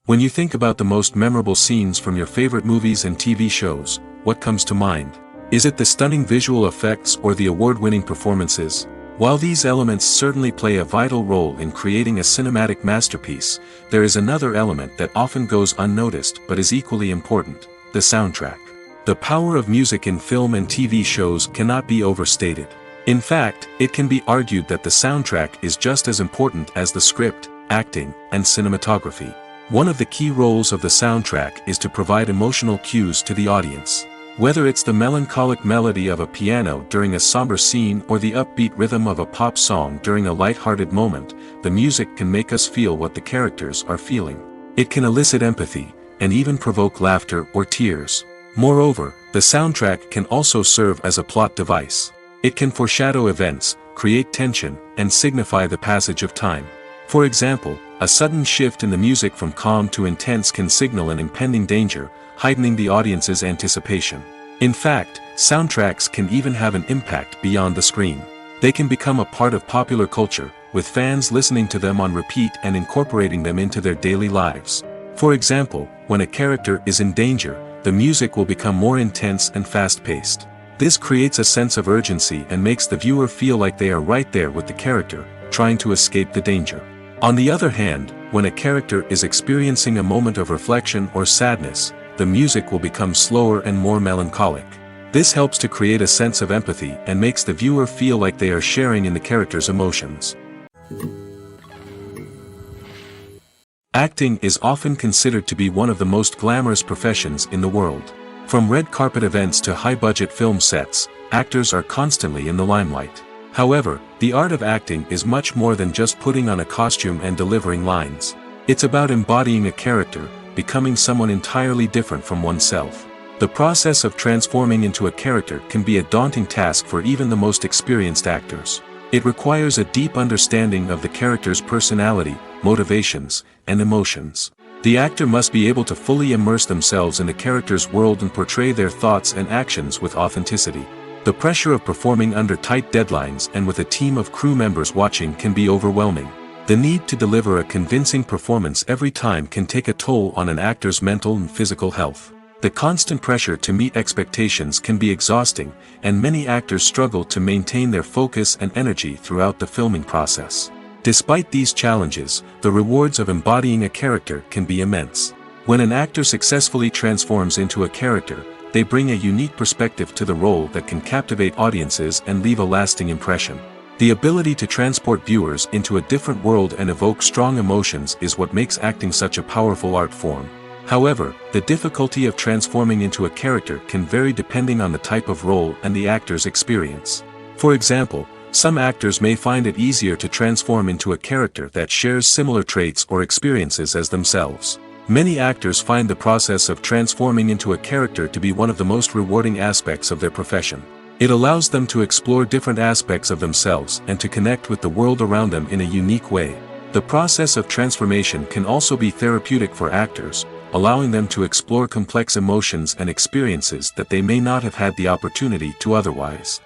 When you think about the most memorable scenes from your favorite movies and TV shows, what comes to mind? Is it the stunning visual effects or the award-winning performances? While these elements certainly play a vital role in creating a cinematic masterpiece, there is another element that often goes unnoticed but is equally important: the soundtrack. The power of music in film and TV shows cannot be overstated. In fact, it can be argued that the soundtrack is just as important as the script, acting, and cinematography. One of the key roles of the soundtrack is to provide emotional cues to the audience. Whether it's the melancholic melody of a piano during a somber scene or the upbeat rhythm of a pop song during a light-hearted moment, the music can make us feel what the characters are feeling. It can elicit empathy, and even provoke laughter or tears. Moreover, the soundtrack can also serve as a plot device. It can foreshadow events, create tension, and signify the passage of time. For example, a sudden shift in the music from calm to intense can signal an impending danger, heightening the audience's anticipation. In fact, soundtracks can even have an impact beyond the screen. They can become a part of popular culture, with fans listening to them on repeat and incorporating them into their daily lives. For example, when a character is in danger, the music will become more intense and fast-paced. This creates a sense of urgency and makes the viewer feel like they are right there with the character, trying to escape the danger. On the other hand, when a character is experiencing a moment of reflection or sadness, the music will become slower and more melancholic. This helps to create a sense of empathy and makes the viewer feel like they are sharing in the character's emotions. Acting is often considered to be one of the most glamorous professions in the world. From red carpet events to high-budget film sets, actors are constantly in the limelight. However, the art of acting is much more than just putting on a costume and delivering lines. It's about embodying a character, becoming someone entirely different from oneself. The process of transforming into a character can be a daunting task for even the most experienced actors. It requires a deep understanding of the character's personality, motivations, and emotions. The actor must be able to fully immerse themselves in the character's world and portray their thoughts and actions with authenticity. The pressure of performing under tight deadlines and with a team of crew members watching can be overwhelming. The need to deliver a convincing performance every time can take a toll on an actor's mental and physical health. The constant pressure to meet expectations can be exhausting, and many actors struggle to maintain their focus and energy throughout the filming process. Despite these challenges, the rewards of embodying a character can be immense. When an actor successfully transforms into a character, they bring a unique perspective to the role that can captivate audiences and leave a lasting impression. The ability to transport viewers into a different world and evoke strong emotions is what makes acting such a powerful art form. However, the difficulty of transforming into a character can vary depending on the type of role and the actor's experience. For example, some actors may find it easier to transform into a character that shares similar traits or experiences as themselves. Many actors find the process of transforming into a character to be one of the most rewarding aspects of their profession. It allows them to explore different aspects of themselves and to connect with the world around them in a unique way. The process of transformation can also be therapeutic for actors, allowing them to explore complex emotions and experiences that they may not have had the opportunity to otherwise.